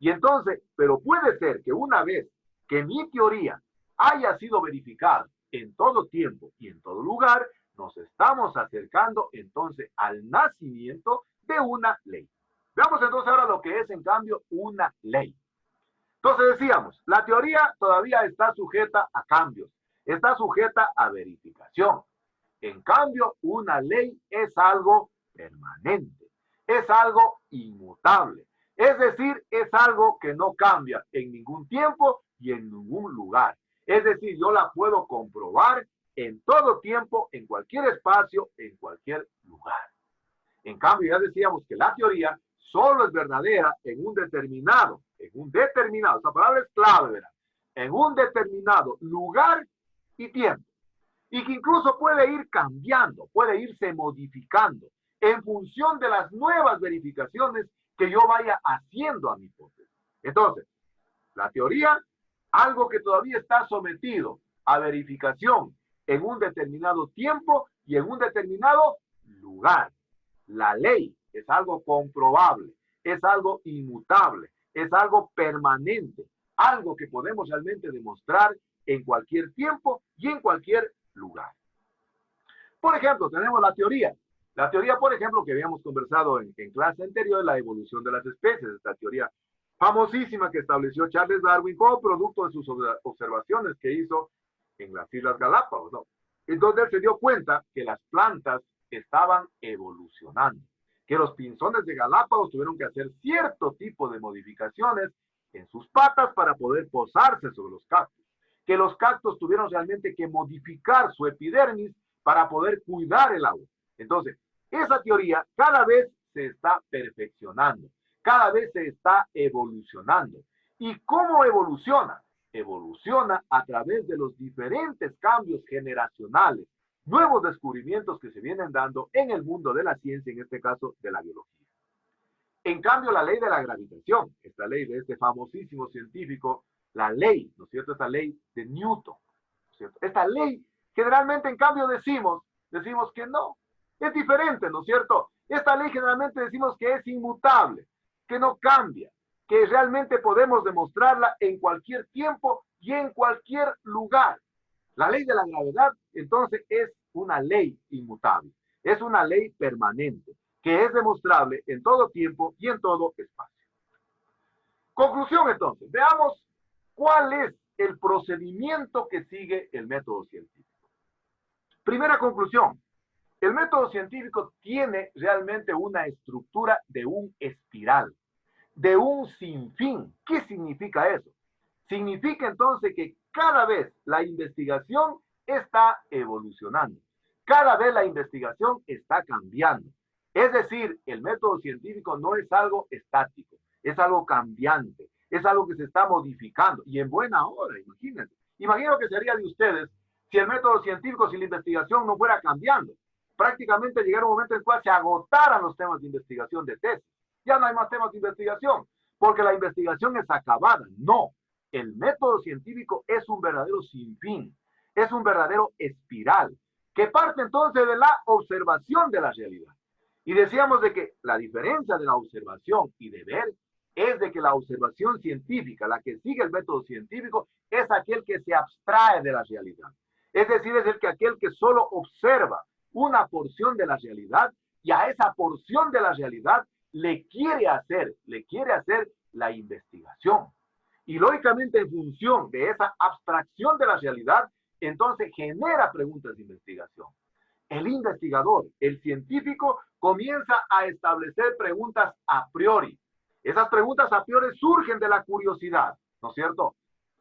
S1: Y entonces, pero puede ser que una vez que mi teoría haya sido verificada en todo tiempo y en todo lugar, nos estamos acercando entonces al nacimiento de una ley. Veamos entonces ahora lo que es en cambio una ley. Entonces decíamos, la teoría todavía está sujeta a cambios, está sujeta a verificación. En cambio, una ley es algo permanente, es algo inmutable, Es decir, es algo que no cambia en ningún tiempo y en ningún lugar. Es decir, yo la puedo comprobar en todo tiempo, en cualquier espacio, en cualquier lugar. En cambio, ya decíamos que la teoría solo es verdadera en un determinado, esa palabra es clave, ¿verdad? En un determinado lugar y tiempo. Y que incluso puede ir cambiando, puede irse modificando en función de las nuevas verificaciones que yo vaya haciendo a mi hipótesis. Entonces, la teoría, algo que todavía está sometido a verificación en un determinado tiempo y en un determinado lugar. La ley es algo comprobable, es algo inmutable, es algo permanente, algo que podemos realmente demostrar en cualquier tiempo y en cualquier lugar. Por ejemplo, tenemos la teoría. La teoría, por ejemplo, que habíamos conversado en clase anterior, de la evolución de las especies, esta teoría famosísima que estableció Charles Darwin como producto de sus observaciones que hizo en las Islas Galápagos, ¿no? Entonces él se dio cuenta que las plantas estaban evolucionando, que los pinzones de Galápagos tuvieron que hacer cierto tipo de modificaciones en sus patas para poder posarse sobre los cactus, que los cactus tuvieron realmente que modificar su epidermis para poder cuidar el agua. Entonces, esa teoría cada vez se está perfeccionando, cada vez se está evolucionando. ¿Y cómo evoluciona? Evoluciona a través de los diferentes cambios generacionales, nuevos descubrimientos que se vienen dando en el mundo de la ciencia, en este caso de la biología. En cambio, la ley de la gravitación, esta ley de este famosísimo científico, la ley, ¿no es cierto? Esta ley de Newton, ¿no es cierto? Esta ley, generalmente, en cambio, decimos que no, es diferente, ¿no es cierto? Esta ley generalmente decimos que es inmutable, que no cambia, que realmente podemos demostrarla en cualquier tiempo y en cualquier lugar. La ley de la gravedad, entonces, es una ley inmutable, es una ley permanente, que es demostrable en todo tiempo y en todo espacio. Conclusión, entonces, veamos cuál es el procedimiento que sigue el método científico. Primera conclusión, el método científico tiene realmente una estructura de un espiral, de un sinfín. ¿Qué significa eso? Significa entonces que cada vez la investigación está evolucionando, cada vez la investigación está cambiando. Es decir, el método científico no es algo estático, es algo cambiante, es algo que se está modificando y en buena hora, imagínense. Imagino que sería de ustedes si el método científico, si la investigación no fuera cambiando. Prácticamente llegara un momento en el cual se agotaran los temas de investigación de tesis. Ya no hay más temas de investigación, porque la investigación es acabada. No, el método científico es un verdadero sinfín, es un verdadero espiral, que parte entonces de la observación de la realidad. Y decíamos de que la diferencia de la observación y de ver es de que la observación científica, la que sigue el método científico, es aquel que se abstrae de la realidad. Es decir, es aquel que solo observa una porción de la realidad y a esa porción de la realidad le quiere hacer la investigación. Y lógicamente en función de esa abstracción de la realidad, entonces genera preguntas de investigación. El investigador, el científico, comienza a establecer preguntas a priori. Esas preguntas a priori surgen de la curiosidad, ¿no es cierto?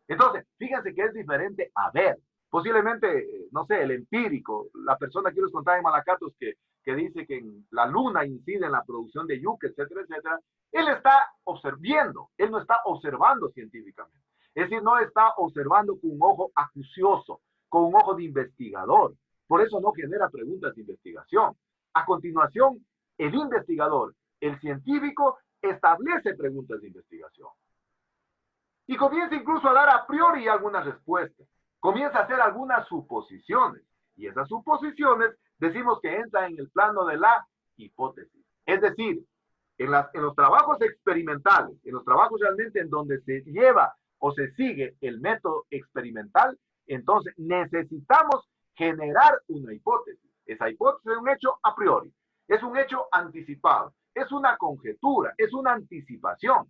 S1: Entonces, fíjense que es diferente a ver. Posiblemente, no sé, el empírico, la persona que yo les contaba en Malacatos que dice que la luna incide en la producción de yuca, etcétera, etcétera, él está observando, él no está observando científicamente. Es decir, no está observando con un ojo acucioso, con un ojo de investigador. Por eso no genera preguntas de investigación. A continuación, el investigador, el científico, establece preguntas de investigación. Y comienza incluso a dar a priori algunas respuestas. Comienza a hacer algunas suposiciones. Y esas suposiciones decimos que entran en el plano de la hipótesis. Es decir, en los trabajos experimentales, en los trabajos realmente en donde se lleva o se sigue el método experimental, entonces necesitamos generar una hipótesis. Esa hipótesis es un hecho a priori, es un hecho anticipado, es una conjetura, es una anticipación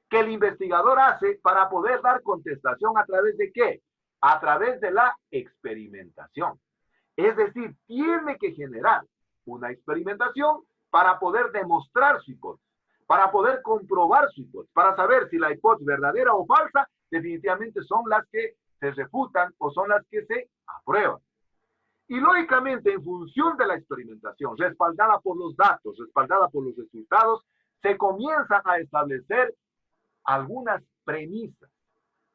S1: que el investigador hace para poder dar contestación a través de ¿qué? A través de la experimentación. Es decir, tiene que generar una experimentación para poder demostrar su hipótesis, para poder comprobar su hipótesis, para saber si la hipótesis es verdadera o falsa, definitivamente son las que se refutan o son las que se aprueban. Y lógicamente, en función de la experimentación, respaldada por los datos, respaldada por los resultados, se comienzan a establecer algunas premisas.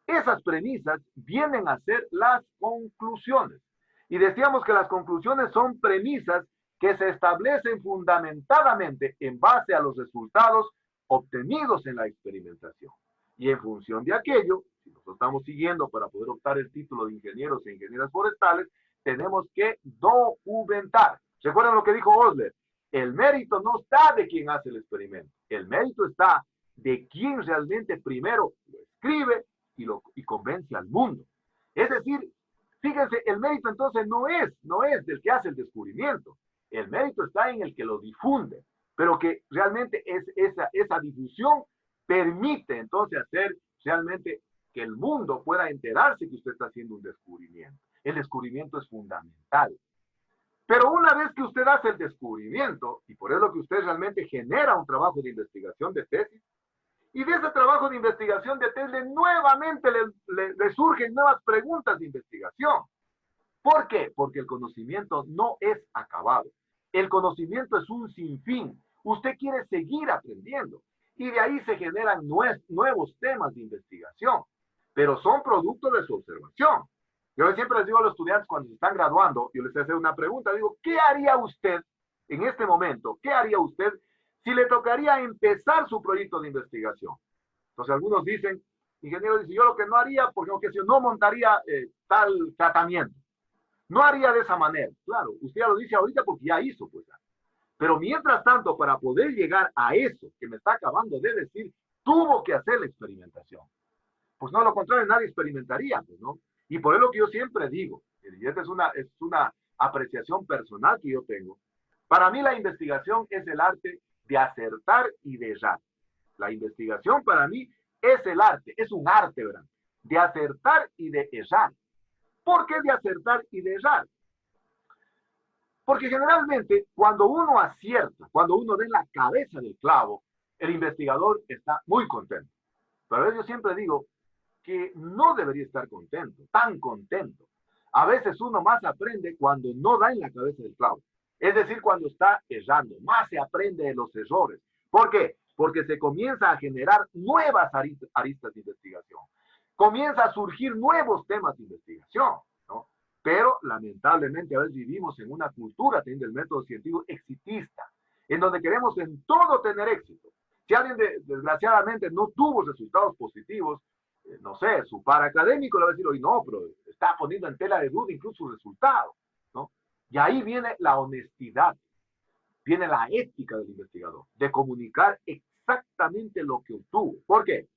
S1: Esas premisas vienen a ser las conclusiones. Y decíamos que las conclusiones son premisas que se establecen fundamentadamente en base a los resultados obtenidos en la experimentación. Y en función de aquello, si nosotros estamos siguiendo para poder optar el título de ingenieros e ingenieras forestales, tenemos que documentar. ¿Recuerdan lo que dijo Osler? El mérito no está de quien hace el experimento. El mérito está de quien realmente primero lo escribe y convence al mundo. Es decir, fíjense, el mérito entonces no es del que hace el descubrimiento. El mérito está en el que lo difunde, pero que realmente esa difusión permite entonces hacer realmente que el mundo pueda enterarse que usted está haciendo un descubrimiento. El descubrimiento es fundamental. Pero una vez que usted hace el descubrimiento, y por eso que usted realmente genera un trabajo de investigación de tesis, y de ese trabajo de investigación de tesis nuevamente le surgen nuevas preguntas de investigación. ¿Por qué? Porque el conocimiento no es acabado. El conocimiento es un sinfín. Usted quiere seguir aprendiendo. Y de ahí se generan nuevos temas de investigación. Pero son producto de su observación. Yo siempre les digo a los estudiantes cuando se están graduando, yo les hago una pregunta, digo, ¿qué haría usted en este momento? ¿Qué haría usted si le tocaría empezar su proyecto de investigación? Entonces algunos dicen, ingeniero dice, yo lo que no haría, porque no montaría tal tratamiento. No haría de esa manera. Claro, usted ya lo dice ahorita porque ya hizo, pues. Pero mientras tanto, para poder llegar a eso que me está acabando de decir, tuvo que hacer la experimentación. Pues no, lo contrario, nadie experimentaría, pues, ¿no? Y por eso que yo siempre digo, y esta es una apreciación personal que yo tengo, para mí la investigación es el arte de acertar y de errar. La investigación para mí es el arte, es un arte, ¿verdad? De acertar y de errar. ¿Por qué de acertar y de errar? Porque generalmente cuando uno acierta, cuando uno da en la cabeza del clavo, el investigador está muy contento. Pero yo siempre digo que no debería estar contento, tan contento. A veces uno más aprende cuando no da en la cabeza del clavo. Es decir, cuando está errando, más se aprende de los errores. ¿Por qué? Porque se comienza a generar nuevas aristas de investigación. Comienza a surgir nuevos temas de investigación, ¿no? Pero lamentablemente a veces vivimos en una cultura teniendo el método científico exitista, en donde queremos en todo tener éxito. Si alguien desgraciadamente no tuvo resultados positivos, no sé, su par académico le va a decir, oye, no, pero está poniendo en tela de duda incluso su resultado, ¿no? Y ahí viene la honestidad, viene la ética del investigador, de comunicar exactamente lo que obtuvo. ¿Por qué?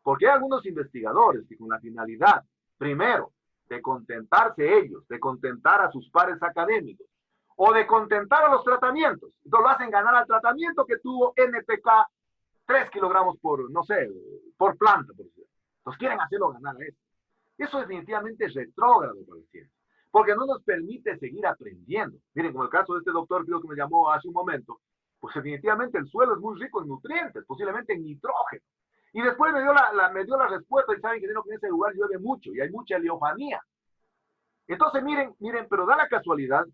S1: Porque hay algunos investigadores que con la finalidad, primero, de contentarse ellos, de contentar a sus pares académicos, o de contentar a los tratamientos, entonces lo hacen ganar al tratamiento que tuvo NPK 3 kilogramos por, no sé, por planta, por decirlo. Entonces quieren hacerlo ganar a eso. Eso definitivamente es retrógrado para la ciencia, porque no nos permite seguir aprendiendo. Miren, como el caso de este doctor creo que me llamó hace un momento, pues definitivamente el suelo es muy rico en nutrientes, posiblemente en nitrógeno. Y después me dio la respuesta y saben que en ese lugar llueve mucho y hay mucha heliofanía. Entonces miren, pero da la casualidad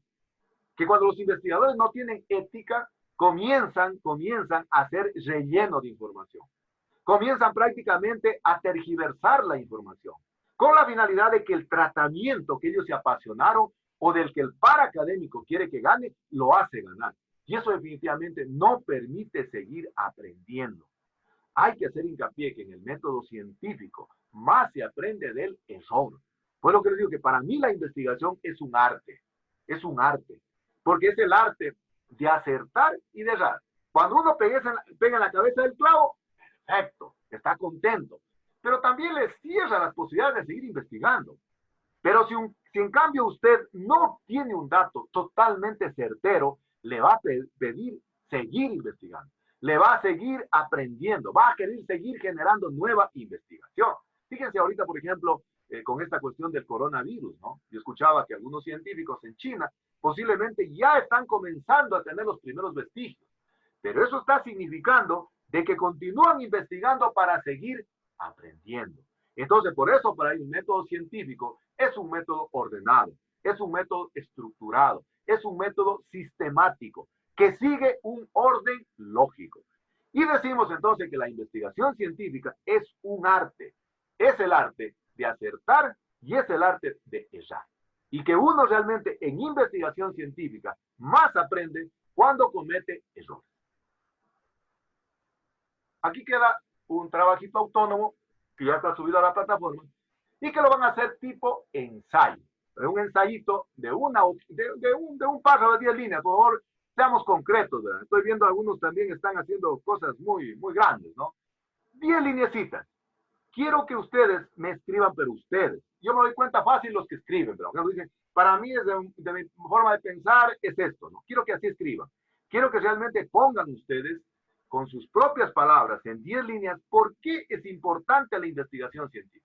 S1: que cuando los investigadores no tienen ética, comienzan a hacer relleno de información. Comienzan prácticamente a tergiversar la información, con la finalidad de que el tratamiento que ellos se apasionaron o del que el par académico quiere que gane, lo hace ganar. Y eso definitivamente no permite seguir aprendiendo. Hay que hacer hincapié que en el método científico más se aprende del error. Por lo que les digo que para mí la investigación es un arte, porque es el arte de acertar y de errar. Cuando uno pega en la cabeza del clavo, perfecto, está contento, pero también le cierra las posibilidades de seguir investigando. Pero si en cambio usted no tiene un dato totalmente certero, le va a pedir seguir investigando, le va a seguir aprendiendo, va a querer seguir generando nueva investigación. Fíjense ahorita, por ejemplo, con esta cuestión del coronavirus, ¿no? Yo escuchaba que algunos científicos en China posiblemente ya están comenzando a tener los primeros vestigios, pero eso está significando de que continúan investigando para seguir aprendiendo. Entonces, por eso para ellos un método científico es un método ordenado, es un método estructurado, es un método sistemático, que sigue un orden lógico. Y decimos entonces que la investigación científica es un arte, es el arte de acertar y es el arte de errar. Y que uno realmente en investigación científica más aprende cuando comete errores. Aquí queda un trabajito autónomo que ya está subido a la plataforma y que lo van a hacer tipo ensayo. Un ensayito de un párrafo de 10 líneas, por favor, seamos concretos, ¿verdad? Estoy viendo algunos también están haciendo cosas muy grandes, ¿no? 10 lineecitas. Quiero que ustedes me escriban, pero ustedes. Yo me doy cuenta fácil los que escriben, pero dicen, para mí, de mi forma de pensar, es esto, ¿no? Quiero que así escriban. Quiero que realmente pongan ustedes, con sus propias palabras, en 10 líneas, por qué es importante la investigación científica.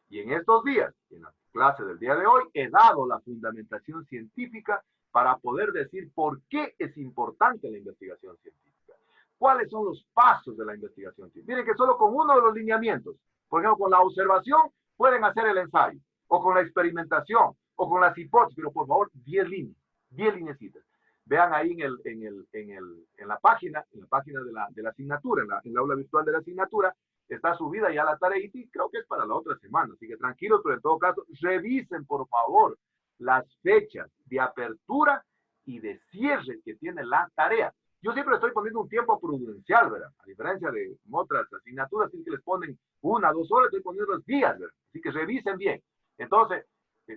S1: Y en estos días, en la clase del día de hoy, he dado la fundamentación científica para poder decir por qué es importante la investigación científica. ¿Cuáles son los pasos de la investigación científica? Miren que solo con uno de los lineamientos, por ejemplo, con la observación, pueden hacer el ensayo, o con la experimentación, o con las hipótesis, pero por favor, 10 líneas, 10 lineecitas. Vean ahí en la página de la asignatura, en la aula virtual de la asignatura, está subida ya la tarea y creo que es para la otra semana, así que tranquilos, pero en todo caso, revisen por favor las fechas de apertura y de cierre que tiene la tarea. Yo siempre estoy poniendo un tiempo prudencial, ¿verdad? A diferencia de otras asignaturas, que les ponen 1 o 2 horas, estoy poniendo los días, ¿verdad? Así que revisen bien. Entonces,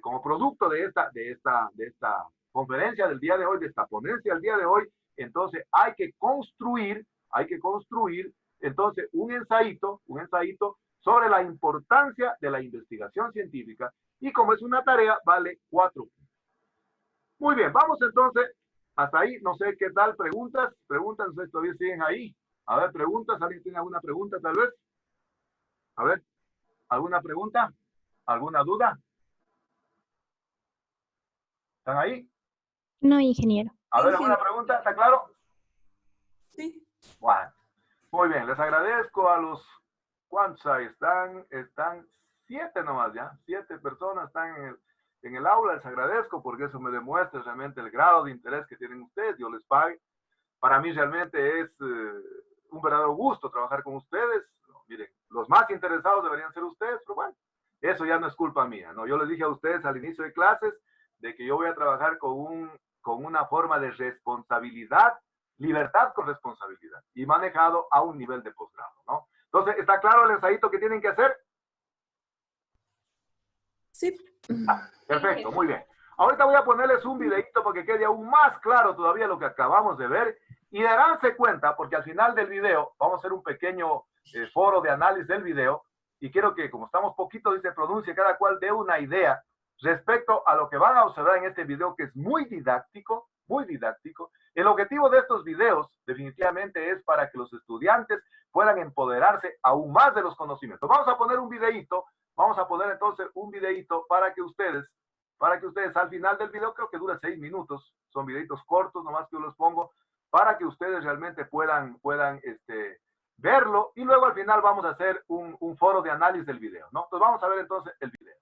S1: como producto de esta conferencia del día de hoy, de esta ponencia del día de hoy, entonces hay que construir, entonces un ensayito sobre la importancia de la investigación científica y como es una tarea, vale 4 puntos. Muy bien, vamos entonces hasta ahí, no sé qué tal, preguntas, no sé si todavía siguen ahí. A ver, preguntas, ¿alguien tiene alguna pregunta tal vez? A ver, ¿alguna pregunta? ¿Alguna duda? ¿Están ahí?
S2: No, ingeniero.
S1: A ver, ¿alguna pregunta? ¿Está claro?
S3: Sí.
S1: Bueno, muy bien, les agradezco a los... ¿Cuántos ahí están? Están 7 nomás ya. 7 personas están en el aula. Les agradezco porque eso me demuestra realmente el grado de interés que tienen ustedes. Yo les pague. Para mí realmente es un verdadero gusto trabajar con ustedes. Miren, los más interesados deberían ser ustedes, pero bueno, eso ya no es culpa mía, ¿no? Yo les dije a ustedes al inicio de clases de que yo voy a trabajar con una forma de responsabilidad, libertad con responsabilidad, y manejado a un nivel de posgrado, ¿no? Entonces, ¿está claro el ensayito que tienen que hacer?
S3: Sí.
S1: Perfecto, muy bien. Ahorita voy a ponerles un videito porque quede aún más claro todavía lo que acabamos de ver y daránse cuenta, porque al final del video vamos a hacer un pequeño foro de análisis del video y quiero que, como estamos poquito, se pronuncie, cada cual dé una idea respecto a lo que van a observar en este video, que es muy didáctico, muy didáctico. El objetivo de estos videos definitivamente es para que los estudiantes puedan empoderarse aún más de los conocimientos. Vamos a poner un videito, vamos a poner entonces un videito para que ustedes al final del video, creo que dura 6 minutos, son videitos cortos, nomás que yo los pongo, para que ustedes realmente puedan verlo, y luego al final vamos a hacer un foro de análisis del video, ¿no? Entonces vamos a ver entonces el video.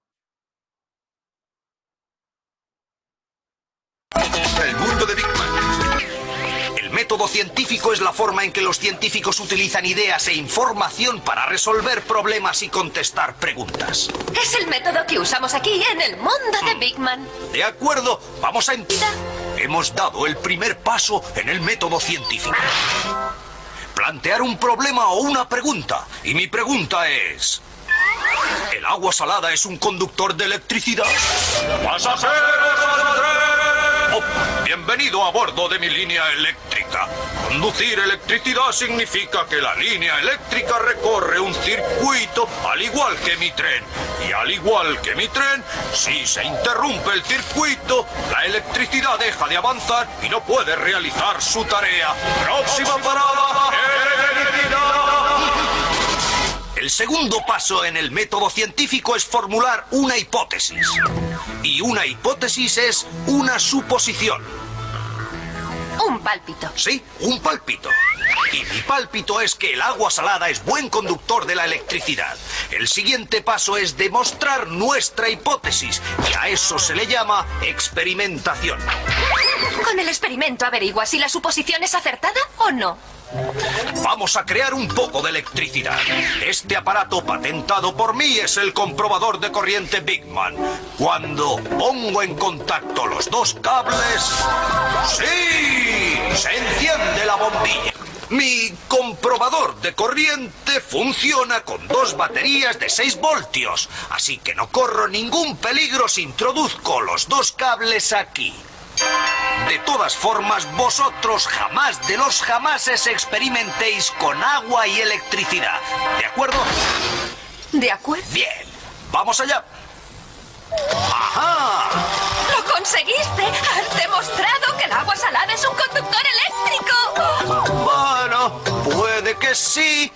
S4: El mundo de Big Man. El método científico es la forma en que los científicos utilizan ideas e información para resolver problemas y contestar preguntas.
S5: Es el método que usamos aquí en el mundo de Big Man.
S4: De acuerdo, vamos a empezar. Hemos dado el primer paso en el método científico. Plantear un problema o una pregunta. Y mi pregunta es... ¿el agua salada es un conductor de electricidad? ¡Pasajeros al tren! Oh, bienvenido a bordo de mi línea eléctrica. Conducir electricidad significa que la línea eléctrica recorre un circuito al igual que mi tren. Y al igual que mi tren, si se interrumpe el circuito, la electricidad deja de avanzar y no puede realizar su tarea. Próxima parada, electricidad. El segundo paso en el método científico es formular una hipótesis. Y una hipótesis es una suposición.
S5: Un pálpito.
S4: Sí, un pálpito. Y mi pálpito es que el agua salada es buen conductor de la electricidad. El siguiente paso es demostrar nuestra hipótesis, y a eso se le llama experimentación.
S5: Con el experimento averigua si la suposición es acertada o no.
S4: Vamos a crear un poco de electricidad. Este aparato patentado por mí es el comprobador de corriente Bigman. Cuando pongo en contacto los dos cables... ¡Sí! Se enciende la bombilla. Mi comprobador de corriente funciona con dos baterías de 6 voltios, así que no corro ningún peligro si introduzco los dos cables aquí. De todas formas, vosotros jamás de los jamases experimentéis con agua y electricidad. ¿De acuerdo?
S5: ¿De acuerdo?
S4: Bien, vamos allá. ¡Ajá!
S5: ¡Lo conseguiste! ¡Has demostrado que el agua salada es un conductor eléctrico!
S4: Bueno, puede que sí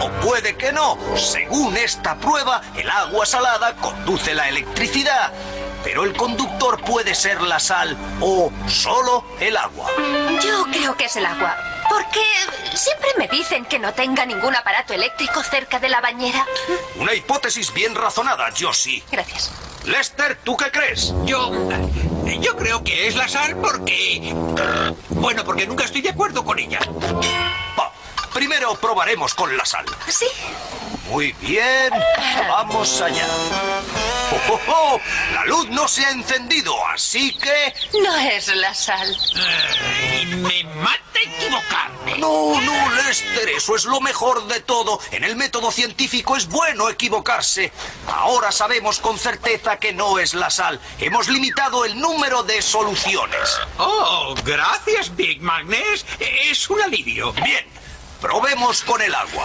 S4: o puede que no. Según esta prueba, el agua salada conduce la electricidad. Pero el conductor puede ser la sal o solo el agua.
S5: Yo creo que es el agua. Porque siempre me dicen que no tenga ningún aparato eléctrico cerca de la bañera.
S4: Una hipótesis bien razonada, Josie.
S5: Gracias.
S4: Lester, ¿tú qué crees?
S6: Yo creo que es la sal porque... Bueno, porque nunca estoy de acuerdo con ella.
S4: Primero probaremos con la sal.
S5: ¿Sí?
S4: Muy bien, vamos allá. ¡Oh, oh, oh! La luz no se ha encendido, así que...
S5: No es la sal.
S6: Me mata equivocarme.
S4: No, Lester, eso es lo mejor de todo. En el método científico es bueno equivocarse. Ahora sabemos con certeza que no es la sal. Hemos limitado el número de soluciones.
S6: Oh, gracias, Big Magnus. Es un alivio.
S4: Bien, probemos con el agua.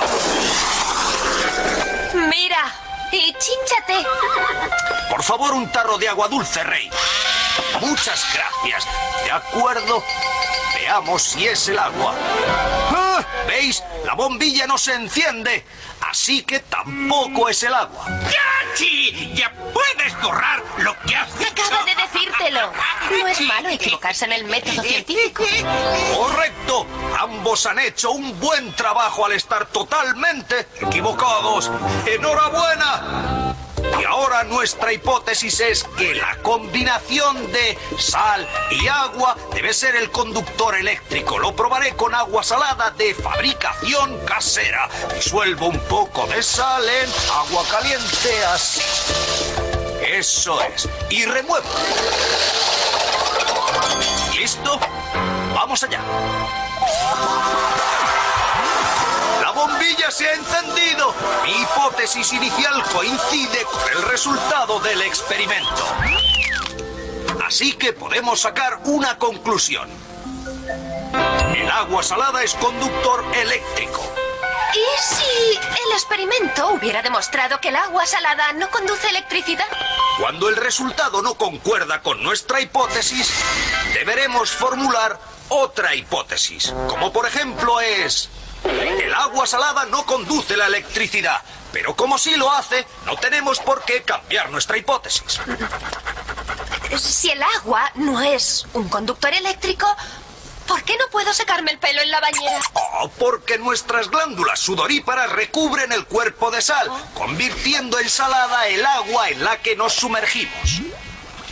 S5: Mira, y chínchate.
S4: Por favor, un tarro de agua dulce, Rey. Muchas gracias. De acuerdo. Veamos si es el agua. ¡Ah! ¿Veis? La bombilla no se enciende. Así que tampoco es el agua.
S6: ¡Yachi! ¡Ya puedes borrar lo que has dicho!
S5: Acaba de decírtelo. No es malo equivocarse en el método científico.
S4: Correcto. Ambos han hecho un buen trabajo al estar totalmente equivocados. ¡Enhorabuena! Y ahora nuestra hipótesis es que la combinación de sal y agua debe ser el conductor eléctrico. Lo probaré con agua salada de fabricación casera. Disuelvo un poco de sal en agua caliente, así. Eso es. Y remuevo. ¿Listo? Vamos allá. ¡La bombilla se ha encendido! Mi hipótesis inicial coincide con el resultado del experimento. Así que podemos sacar una conclusión. El agua salada es conductor eléctrico.
S5: ¿Y si el experimento hubiera demostrado que el agua salada no conduce electricidad?
S4: Cuando el resultado no concuerda con nuestra hipótesis, deberemos formular otra hipótesis. Como por ejemplo es... El agua salada no conduce la electricidad, pero como sí lo hace, no tenemos por qué cambiar nuestra hipótesis.
S5: Si el agua no es un conductor eléctrico, ¿por qué no puedo secarme el pelo en la bañera?
S4: Oh, porque nuestras glándulas sudoríparas recubren el cuerpo de sal, convirtiendo en salada el agua en la que nos sumergimos.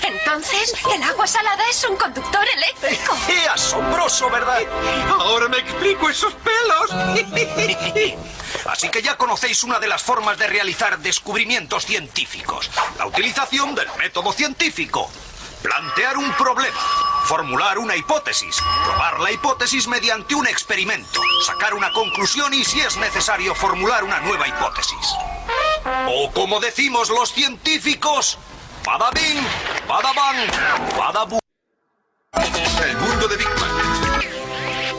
S5: Entonces, el agua salada es un conductor eléctrico.
S4: ¡Qué asombroso, ¿verdad?
S6: Ahora me explico esos pelos.
S4: Así que ya conocéis una de las formas de realizar descubrimientos científicos. La utilización del método científico. Plantear un problema. Formular una hipótesis. Probar la hipótesis mediante un experimento. Sacar una conclusión y, si es necesario, formular una nueva hipótesis. O como decimos los científicos... Bada bing, bada bang, bada boom. El mundo de Big Man.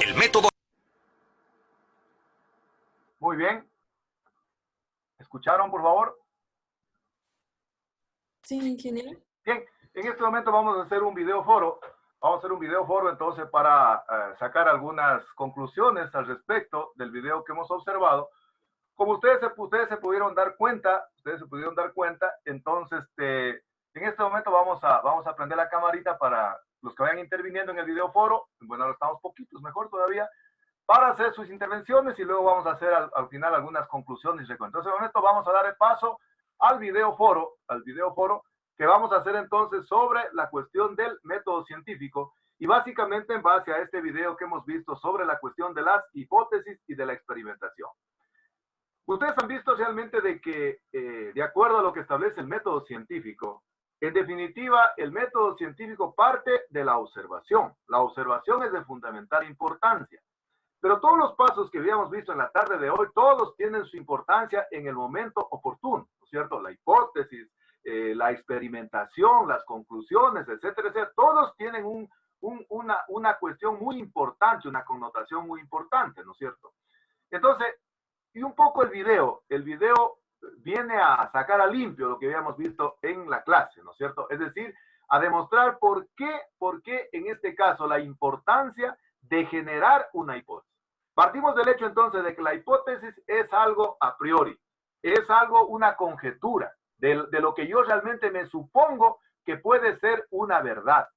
S4: El método...
S1: Muy bien. ¿Escucharon, por favor?
S3: Sí, ingeniero.
S1: Bien, en este momento vamos a hacer un video foro. Vamos a hacer un video foro entonces para sacar algunas conclusiones al respecto del video que hemos observado. Como ustedes se pudieron dar cuenta, entonces en este momento vamos a prender la camarita para los que vayan interviniendo en el video foro, bueno, ahora estamos poquitos, mejor todavía, para hacer sus intervenciones y luego vamos a hacer al final algunas conclusiones y recuentos. Entonces, con esto vamos a dar el paso al video foro, que vamos a hacer entonces sobre la cuestión del método científico y básicamente en base a este video que hemos visto sobre la cuestión de las hipótesis y de la experimentación. Ustedes han visto realmente de que, de acuerdo a lo que establece el método científico, en definitiva, el método científico parte de la observación. La observación es de fundamental importancia. Pero todos los pasos que habíamos visto en la tarde de hoy, todos tienen su importancia en el momento oportuno, ¿no es cierto? La hipótesis, la experimentación, las conclusiones, etcétera, etcétera, todos tienen una cuestión muy importante, una connotación muy importante, ¿no es cierto? Entonces, y un poco el video viene a sacar a limpio lo que habíamos visto en la clase, ¿no es cierto? Es decir, a demostrar por qué en este caso la importancia de generar una hipótesis. Partimos del hecho entonces de que la hipótesis es algo a priori, es algo, una conjetura de lo que yo realmente me supongo que puede ser una verdad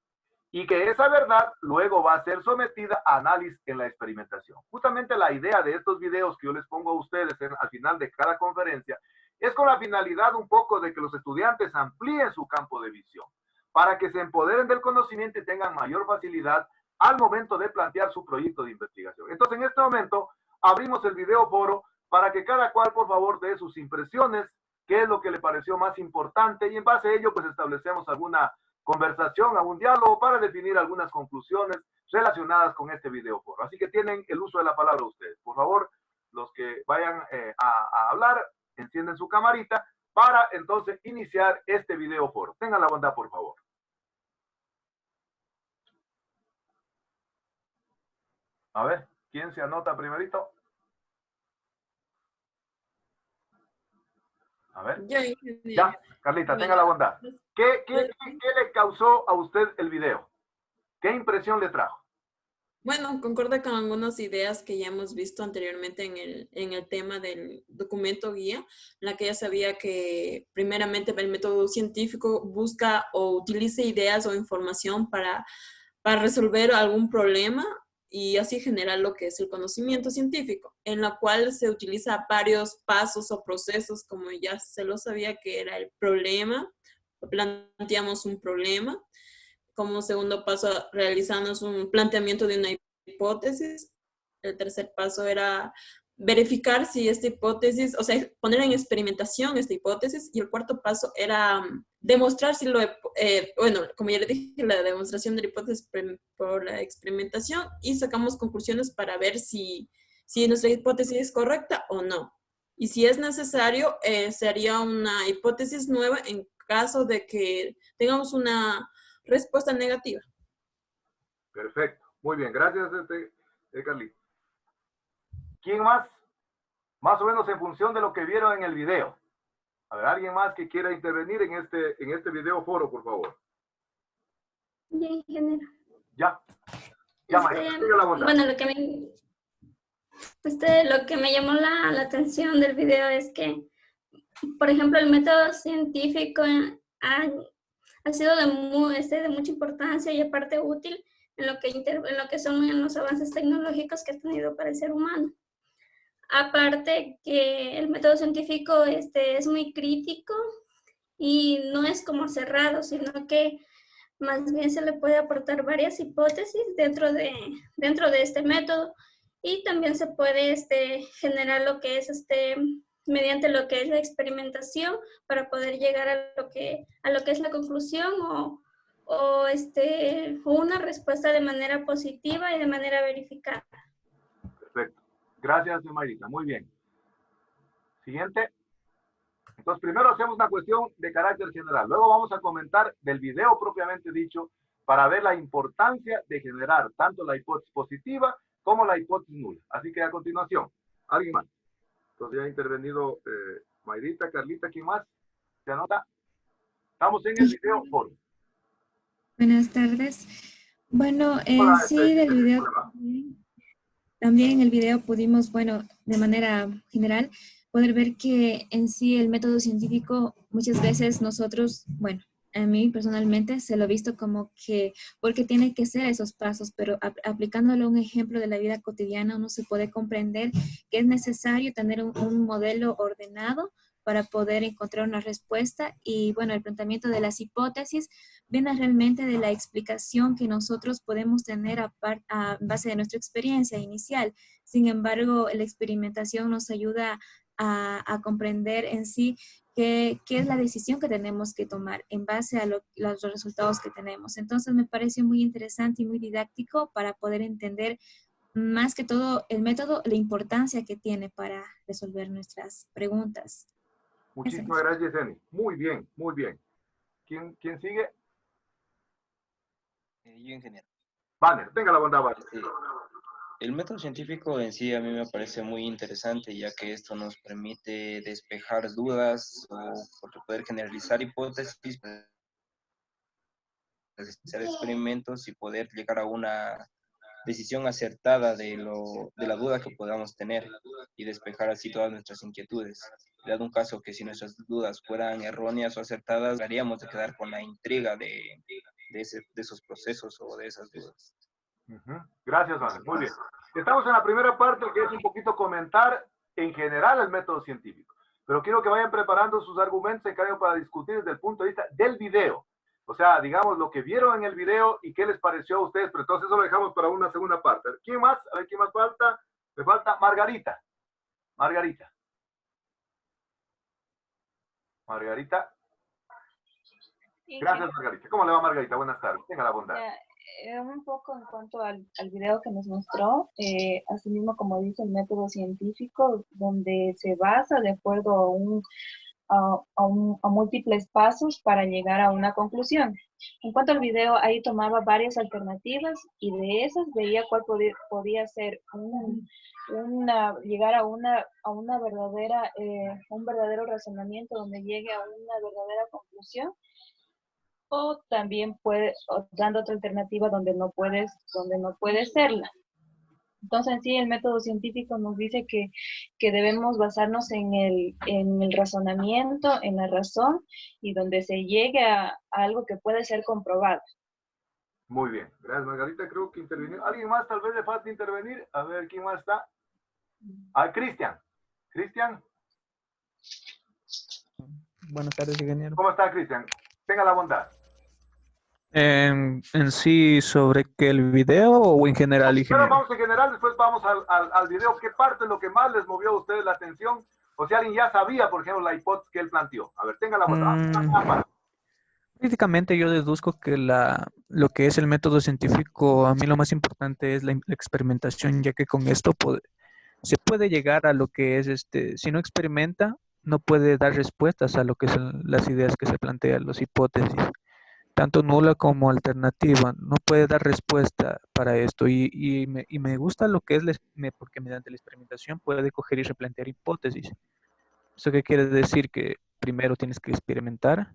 S1: y que esa verdad luego va a ser sometida a análisis en la experimentación. Justamente la idea de estos videos que yo les pongo a ustedes al final de cada conferencia es con la finalidad un poco de que los estudiantes amplíen su campo de visión para que se empoderen del conocimiento y tengan mayor facilidad al momento de plantear su proyecto de investigación. Entonces, en este momento, abrimos el video foro para que cada cual, por favor, dé sus impresiones, qué es lo que le pareció más importante, y en base a ello, pues, establecemos alguna conversación, algún diálogo, para definir algunas conclusiones relacionadas con este video foro. Así que tienen el uso de la palabra ustedes. Por favor, los que vayan a hablar, encienden su camarita para, entonces, iniciar este video foro. Tengan la bondad, por favor. A ver, ¿quién se anota primerito? A ver. Ya, Carlita, tenga la bondad. ¿Qué le causó a usted el video? ¿Qué impresión le trajo?
S3: Bueno, concuerda con algunas ideas que ya hemos visto anteriormente en el tema del documento guía, en la que ya sabía que primeramente el método científico busca o utiliza ideas o información para resolver algún problema y así generar lo que es el conocimiento científico, en la cual se utiliza varios pasos o procesos, como ya se lo sabía que era el problema, planteamos un problema. Como segundo paso, realizamos un planteamiento de una hipótesis. El tercer paso era verificar si esta hipótesis, o sea, poner en experimentación esta hipótesis. Y el cuarto paso era demostrar si bueno, como ya le dije, la demostración de la hipótesis por la experimentación, y sacamos conclusiones para ver si nuestra hipótesis es correcta o no. Y si es necesario, se haría una hipótesis nueva en caso de que tengamos una respuesta negativa.
S1: Perfecto. Muy bien. Gracias, Carlita. ¿Quién más? Más o menos en función de lo que vieron en el video. A ver, ¿alguien más que quiera intervenir en este video foro, por favor?
S2: Ya, ingeniero.
S1: Ya. María, la bondad.
S2: Bueno, lo que me llamó la atención del video es que, por ejemplo, el método científico ha sido de mucha importancia y aparte útil en lo que son en los avances tecnológicos que ha tenido para el ser humano. Aparte que el método científico es muy crítico y no es como cerrado, sino que más bien se le puede aportar varias hipótesis dentro de este método, y también se puede generar lo que es mediante lo que es la experimentación para poder llegar a lo que es la conclusión o una respuesta de manera positiva y de manera verificada.
S1: Perfecto. Gracias, Mayrita. Muy bien. Siguiente. Entonces, primero hacemos una cuestión de carácter general. Luego vamos a comentar del video propiamente dicho para ver la importancia de generar tanto la hipótesis positiva como la hipótesis nula. Así que a continuación, ¿alguien más? Entonces ya ha intervenido Mayrita, Carlita, ¿quién más? ¿Se anota? Estamos en el video foro.
S7: Buenas tardes. Bueno, del video, también en el video pudimos, bueno, de manera general, poder ver que en sí el método científico muchas veces nosotros, bueno, a mí personalmente se lo he visto como que, porque tiene que ser esos pasos, pero aplicándolo a un ejemplo de la vida cotidiana, uno se puede comprender que es necesario tener un modelo ordenado para poder encontrar una respuesta. Y bueno, el planteamiento de las hipótesis viene realmente de la explicación que nosotros podemos tener a base de nuestra experiencia inicial. Sin embargo, la experimentación nos ayuda a comprender en sí qué es la decisión que tenemos que tomar en base a los resultados que tenemos. Entonces me pareció muy interesante y muy didáctico para poder entender más que todo el método, la importancia que tiene para resolver nuestras preguntas.
S1: Muchísimas gracias, Jenny. Muy bien, muy bien. ¿Quién sigue?
S8: Yo, ingeniero.
S1: Banner, tenga la bondad, Banner.
S8: El método científico en sí a mí me parece muy interesante, ya que esto nos permite despejar dudas o poder generalizar hipótesis, hacer experimentos y poder llegar a una decisión acertada de la duda que podamos tener y despejar así todas nuestras inquietudes. Dado un caso que si nuestras dudas fueran erróneas o acertadas, haríamos de quedar con la intriga de esos procesos o de esas dudas.
S1: Gracias, Banner. Muy bien. Estamos en la primera parte, que es un poquito comentar en general el método científico. Pero quiero que vayan preparando sus argumentos en cambio para discutir desde el punto de vista del video. O sea, digamos, lo que vieron en el video y qué les pareció a ustedes, pero entonces eso lo dejamos para una segunda parte. ¿Quién más? A ver, ¿quién más falta? Me falta Margarita. Margarita. Margarita. Gracias, Margarita. ¿Cómo le va, Margarita? Buenas tardes. Tenga la bondad.
S9: Un poco en cuanto al video que nos mostró, así mismo como dice el método científico, donde se basa de acuerdo a múltiples pasos para llegar a una conclusión. En cuanto al video, ahí tomaba varias alternativas y de esas veía cuál podía ser llegar a una verdadera, un verdadero razonamiento donde llegue a una verdadera conclusión. O también dando otra alternativa donde no puede serla. Entonces, en sí, el método científico nos dice que debemos basarnos en el razonamiento, en la razón, y donde se llegue a algo que puede ser comprobado.
S1: Muy bien. Gracias, Margarita. Creo que intervino. ¿Alguien más tal vez le falta intervenir? A ver, ¿quién más está? Cristian. Cristian.
S10: Buenas tardes, ingeniero.
S1: ¿Cómo está, Cristian? Tenga la bondad.
S10: En sí, ¿sobre qué, el video o en general, ingeniero?
S1: Pero vamos en general, después vamos al video. ¿Qué parte es lo que más les movió a ustedes la atención? O si alguien ya sabía, por ejemplo, la hipótesis que él planteó. A ver, tenga la bondad.
S10: Prácticamente yo deduzco que lo que es el método científico, a mí lo más importante es la experimentación, ya que con esto se puede llegar a lo que es, si no experimenta, no puede dar respuestas a lo que son las ideas que se plantean, las hipótesis. Tanto nula como alternativa, no puede dar respuesta para esto y me gusta lo que es, porque mediante la experimentación puede coger y replantear hipótesis. ¿Eso qué quiere decir? Que primero tienes que experimentar,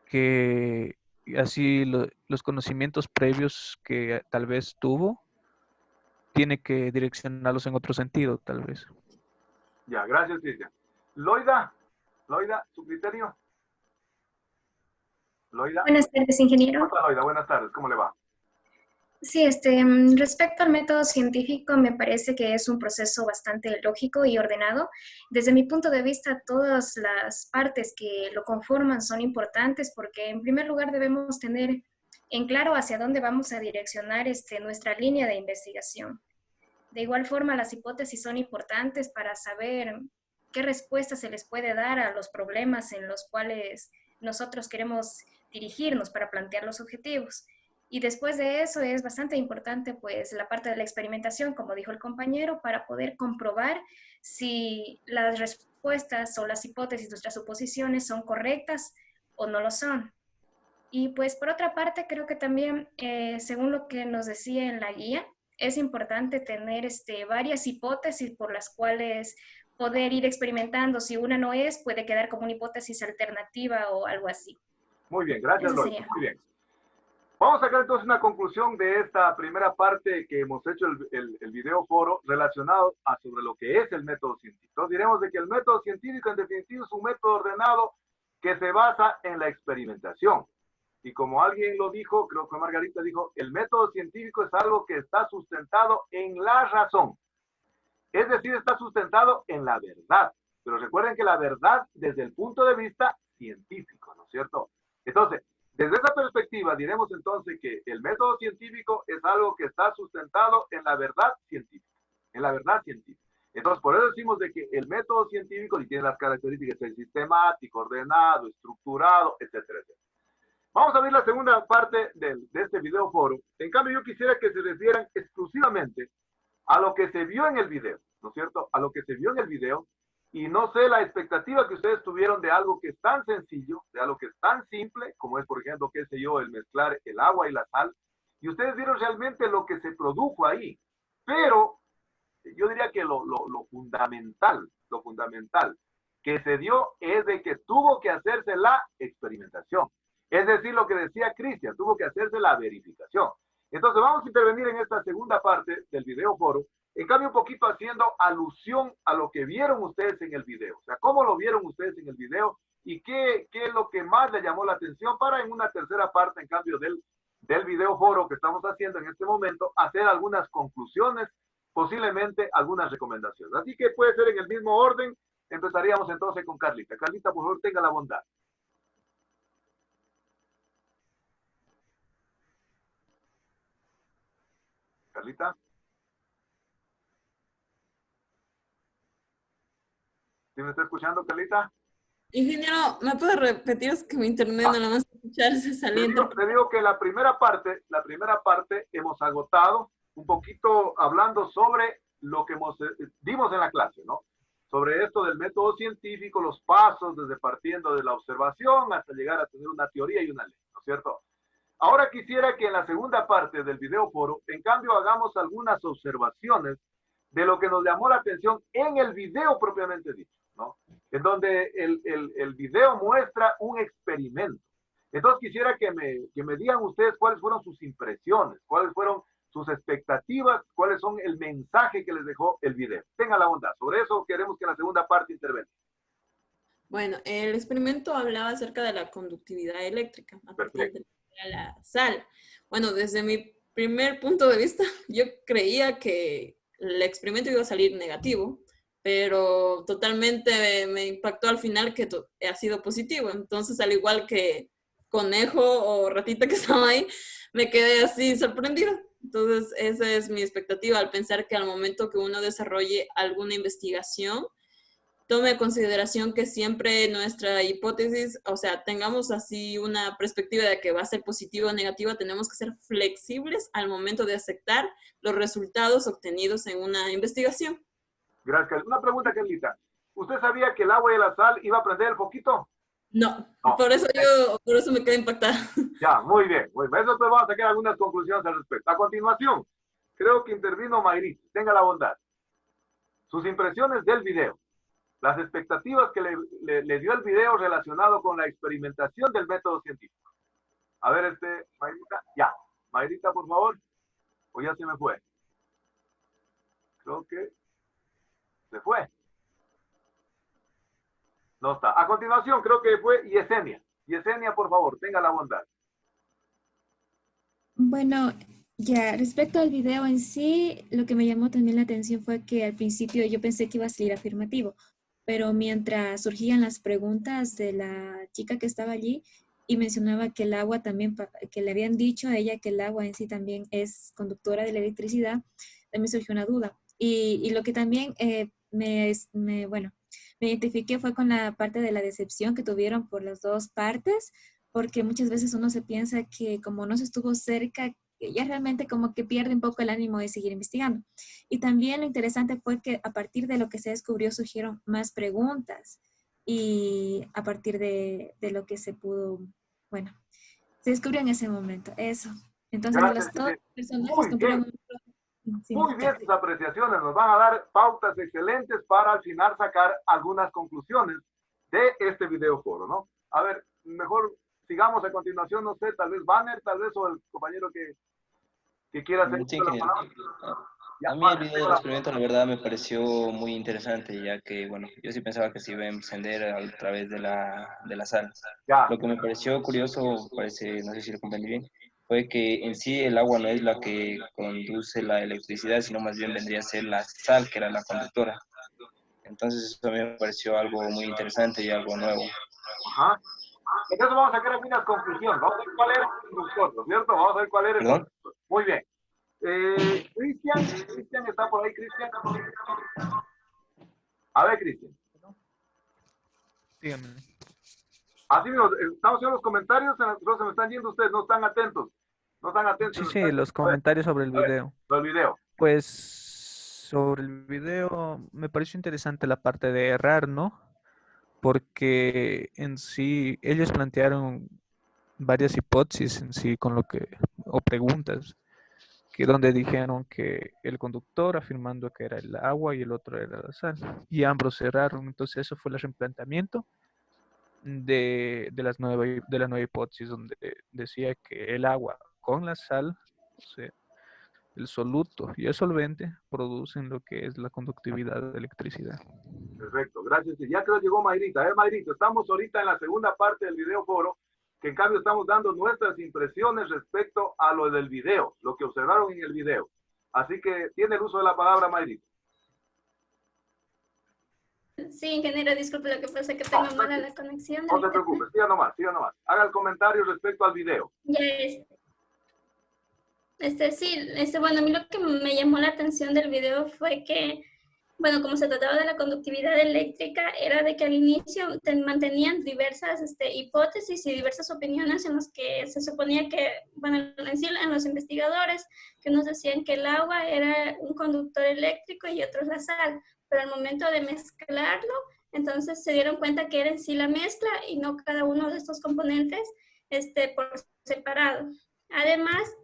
S10: que así los conocimientos previos que tal vez tuvo, tiene que direccionarlos en otro sentido, tal vez.
S1: Ya, gracias, Cristian. Loida, su criterio. Loida.
S11: Buenas tardes, ingeniero.
S1: Hola, Loida, buenas tardes, ¿cómo le va?
S11: Sí, respecto al método científico, me parece que es un proceso bastante lógico y ordenado. Desde mi punto de vista, todas las partes que lo conforman son importantes porque, en primer lugar, debemos tener en claro hacia dónde vamos a direccionar nuestra línea de investigación. De igual forma, las hipótesis son importantes para saber qué respuesta se les puede dar a los problemas en los cuales nosotros queremos dirigirnos para plantear los objetivos. Y después de eso es bastante importante pues la parte de la experimentación, como dijo el compañero, para poder comprobar si las respuestas o las hipótesis, nuestras suposiciones son correctas o no lo son. Y pues por otra parte creo que también, según lo que nos decía en la guía, es importante tener varias hipótesis por las cuales poder ir experimentando. Si una no es, puede quedar como una hipótesis alternativa o algo así.
S1: Muy bien, gracias, Loida. Muy bien. Vamos a sacar entonces una conclusión de esta primera parte que hemos hecho el video foro relacionado sobre lo que es el método científico. Entonces diremos de que el método científico en definitiva es un método ordenado que se basa en la experimentación. Y como alguien lo dijo, creo que Margarita dijo, el método científico es algo que está sustentado en la razón. Es decir, está sustentado en la verdad. Pero recuerden que la verdad desde el punto de vista científico, ¿no es cierto? Entonces, desde esa perspectiva diremos entonces que el método científico es algo que está sustentado en la verdad científica. En la verdad científica. Entonces, por eso decimos de que el método científico tiene las características de sistemático, ordenado, estructurado, etcétera, etcétera. Vamos a ver la segunda parte de este video foro. En cambio, yo quisiera que se refieran exclusivamente a lo que se vio en el video, ¿no es cierto? A lo que se vio en el video. Y no sé la expectativa que ustedes tuvieron de algo que es tan sencillo, de algo que es tan simple, como es, por ejemplo, qué sé yo, el mezclar el agua y la sal. Y ustedes vieron realmente lo que se produjo ahí. Pero yo diría que lo fundamental que se dio es de que tuvo que hacerse la experimentación. Es decir, lo que decía Cristian, tuvo que hacerse la verificación. Entonces vamos a intervenir en esta segunda parte del video foro, en cambio un poquito haciendo alusión a lo que vieron ustedes en el video. O sea, cómo lo vieron ustedes en el video y qué es lo que más le llamó la atención para en una tercera parte, en cambio del video foro que estamos haciendo en este momento, hacer algunas conclusiones, posiblemente algunas recomendaciones. Así que puede ser en el mismo orden. Empezaríamos entonces con Carlita. Carlita, por favor, tenga la bondad. Carlita. ¿Sí me está escuchando, Carlita?
S3: Ingeniero, ¿me puede repetir? Es que mi internet no lo más escuchar, se saliendo.
S1: Te digo que la primera parte hemos agotado un poquito hablando sobre lo que dimos en la clase, ¿no? Sobre esto del método científico, los pasos desde partiendo de la observación hasta llegar a tener una teoría y una ley, ¿no es cierto? Ahora quisiera que en la segunda parte del video foro, en cambio, hagamos algunas observaciones de lo que nos llamó la atención en el video propiamente dicho, ¿no? En donde el video muestra un experimento. Entonces quisiera que me digan ustedes cuáles fueron sus impresiones, cuáles fueron sus expectativas, cuáles son el mensaje que les dejó el video. Tengan la bondad. Sobre eso queremos que en la segunda parte intervenga.
S3: Bueno, el experimento hablaba acerca de la conductividad eléctrica a partir de la sal. Bueno, desde mi primer punto de vista, yo creía que el experimento iba a salir negativo, pero totalmente me impactó al final que ha sido positivo. Entonces, al igual que conejo o ratita que estaba ahí, me quedé así sorprendida. Entonces, esa es mi expectativa al pensar que al momento que uno desarrolle alguna investigación, tome en consideración que siempre nuestra hipótesis, o sea, tengamos así una perspectiva de que va a ser positiva o negativa, tenemos que ser flexibles al momento de aceptar los resultados obtenidos en una investigación.
S1: Gracias. Una pregunta, Carlita. ¿Usted sabía que el agua y la sal iba a prender el foquito?
S3: No. Por eso me quedé impactada.
S1: Ya, muy bien. Eso entonces vamos a sacar algunas conclusiones al respecto. A continuación, creo que intervino Mayrit. Tenga la bondad. Sus impresiones del video. Las expectativas que le dio el video relacionado con la experimentación del método científico. A ver, Mayrita. Ya. Mayrita, por favor. O ya se me fue. Creo que se fue. No está. A continuación, creo que fue Yesenia. Yesenia, por favor, tenga la bondad.
S7: Bueno, ya, respecto al video en sí, lo que me llamó también la atención fue que al principio yo pensé que iba a salir afirmativo, pero mientras surgían las preguntas de la chica que estaba allí y mencionaba que el agua también, que le habían dicho a ella que el agua en sí también es conductora de la electricidad, también surgió una duda. Y lo que también me identifiqué fue con la parte de la decepción que tuvieron por las dos partes, porque muchas veces uno se piensa que como no se estuvo cerca, ya realmente como que pierde un poco el ánimo de seguir investigando. Y también lo interesante fue que a partir de lo que se descubrió surgieron más preguntas y a partir de lo que se pudo, bueno, se descubrió en ese momento, eso. Entonces los dos personajes cumplieron
S1: muy bien sus apreciaciones, nos van a dar pautas excelentes para al final sacar algunas conclusiones de este video foro, ¿no? A ver, mejor sigamos a continuación, no sé, tal vez Banner, tal vez, o el compañero que quiera hacer
S8: Sí,
S1: la palabra.
S8: A mí el video del experimento, la verdad, me pareció muy interesante, ya que, bueno, yo sí pensaba que se iba a encender a través de la sal. Lo que me pareció curioso, parece, no sé si lo comprendí bien, fue que en sí el agua no es la que conduce la electricidad, sino más bien vendría a ser la sal, que era la conductora. Entonces eso a mí me pareció algo muy interesante y algo nuevo.
S1: Ajá. Entonces vamos a sacar aquí unas conclusiones. Vamos a ver cuál era el conductor, ¿no es cierto? Vamos a ver cuál era el conductor. Muy bien. Cristian, ¿está por ahí, Cristian? A ver, Cristian.
S10: Dígame.
S1: Así mismo, estamos en los comentarios, nosotros se me están yendo ustedes, no están atentos. No están atentos.
S10: Sí, los comentarios sobre el video.
S1: Sobre el video.
S10: Pues sobre el video me pareció interesante la parte de errar, ¿no? Porque en sí ellos plantearon varias hipótesis en sí con lo que, o preguntas, que donde dijeron que el conductor afirmando que era el agua y el otro era la sal, y ambos erraron. Entonces eso fue el replanteamiento de la nueva hipótesis, donde decía que el agua con la sal, o sea, el soluto y el solvente producen lo que es la conductividad de electricidad.
S1: Perfecto, gracias. Ya creo que llegó Mayrita. A ver, Mayrita, estamos ahorita en la segunda parte del video foro, que en cambio estamos dando nuestras impresiones respecto a lo del video, lo que observaron en el video. Así que tiene el uso de la palabra, Mayrita.
S2: Sí, ingeniero, disculpe, lo que pasa es que tengo mala la conexión.
S1: No se preocupe, siga nomás. Haga el comentario respecto al video.
S2: Ya bueno, a mí lo que me llamó la atención del video fue que, bueno, como se trataba de la conductividad eléctrica, era de que al inicio mantenían diversas hipótesis y diversas opiniones en las que se suponía que, bueno, en sí, en los investigadores, que unos decían que el agua era un conductor eléctrico y otros la sal, pero al momento de mezclarlo, entonces se dieron cuenta que era en sí la mezcla y no cada uno de estos componentes por separado. Además,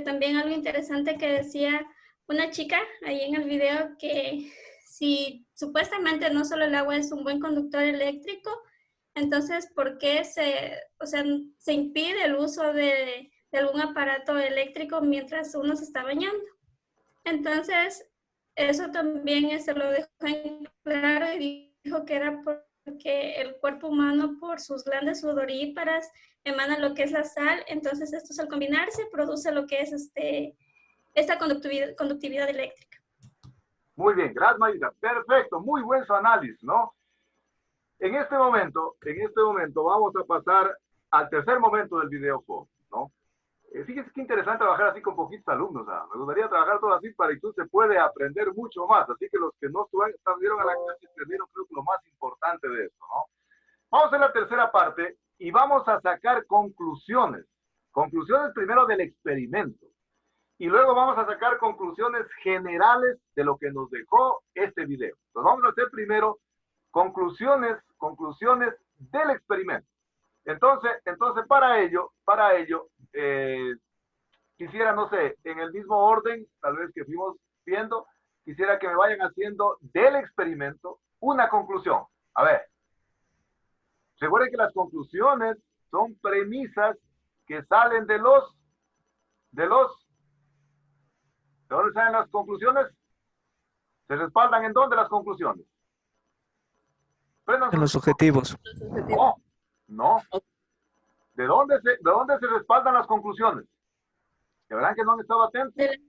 S2: también algo interesante que decía una chica ahí en el video, que si supuestamente no solo el agua es un buen conductor eléctrico, entonces ¿por qué se impide el uso de algún aparato eléctrico mientras uno se está bañando? Entonces, eso también lo dejó en claro y dijo que era porque el cuerpo humano, por sus glandes sudoríparas, emana lo que es la sal. Entonces, estos al combinarse produce lo que es esta conductividad eléctrica.
S1: Muy bien, gracias, Mayrita. Perfecto, muy buen su análisis, ¿no? En este momento vamos a pasar al tercer momento del video, ¿no? Fíjense qué interesante trabajar así con poquitos alumnos. Me gustaría trabajar todo así para que usted se puede aprender mucho más. Así que los que no estuvieron a la clase perdieron, creo que lo más importante de esto, ¿no? Vamos a hacer la tercera parte y vamos a sacar conclusiones. Conclusiones primero del experimento. Y luego vamos a sacar conclusiones generales de lo que nos dejó este video. Entonces vamos a hacer primero conclusiones del experimento. Entonces para ello, quisiera, no sé, en el mismo orden, tal vez que fuimos viendo, quisiera que me vayan haciendo del experimento una conclusión. A ver, recuerden que las conclusiones son premisas que salen ¿de dónde salen las conclusiones? ¿Se respaldan en dónde las conclusiones?
S10: En los objetivos.
S1: No. ¿De dónde se respaldan las conclusiones? ¿De verdad que no han estado atentos? ¿De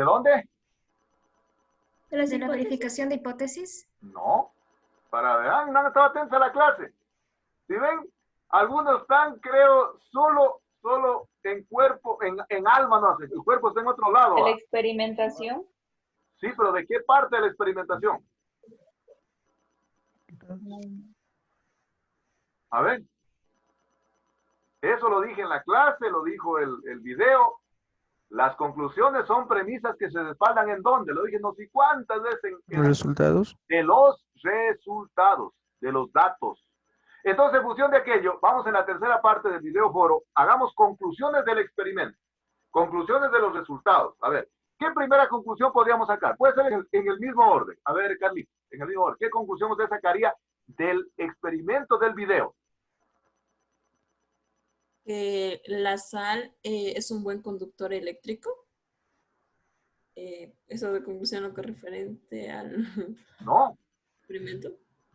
S1: dónde?
S11: ¿De la verificación de hipótesis?
S1: No. Para ver, no han estado atentos a la clase. Si ven, algunos están, creo, solo en cuerpo, en alma, no sé, el cuerpo está en otro lado.
S9: ¿De la experimentación?
S1: Sí, pero ¿de qué parte de la experimentación? A ver. Eso lo dije en la clase, lo dijo el video. Las conclusiones son premisas que se respaldan ¿en dónde? Lo dije no sé cuántas veces.
S10: ¿Los resultados?
S1: De los resultados, de los datos. Entonces, en función de aquello, vamos en la tercera parte del video foro, hagamos conclusiones del experimento, conclusiones de los resultados. A ver, ¿qué primera conclusión podríamos sacar? Puede ser en el mismo orden. A ver, Carlitos, en el mismo orden. ¿Qué conclusión usted sacaría del experimento del video?
S3: Que la sal es un buen conductor eléctrico. eso de conclusión lo que referente al
S1: No.
S3: experimento.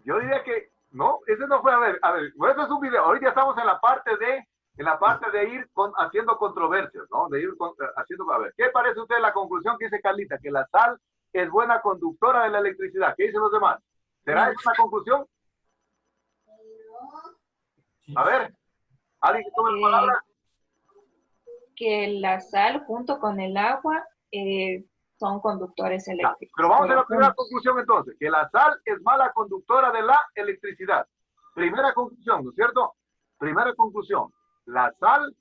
S1: Yo diría que no, ese no fue, a ver, eso es un video. Ahorita estamos en la parte de ir haciendo controversias, ¿no? De ir haciendo, a ver, ¿qué parece a usted la conclusión que dice Carlita? Que la sal es buena conductora de la electricidad. ¿Qué dicen los demás? ¿Será esa la conclusión? A ver, ¿alguien que tome palabras?
S9: Que la sal junto con el agua son conductores eléctricos.
S1: Pero vamos a la primera conclusión entonces, que la sal es mala conductora de la electricidad. Primera conclusión, ¿no es cierto? Primera conclusión, la sal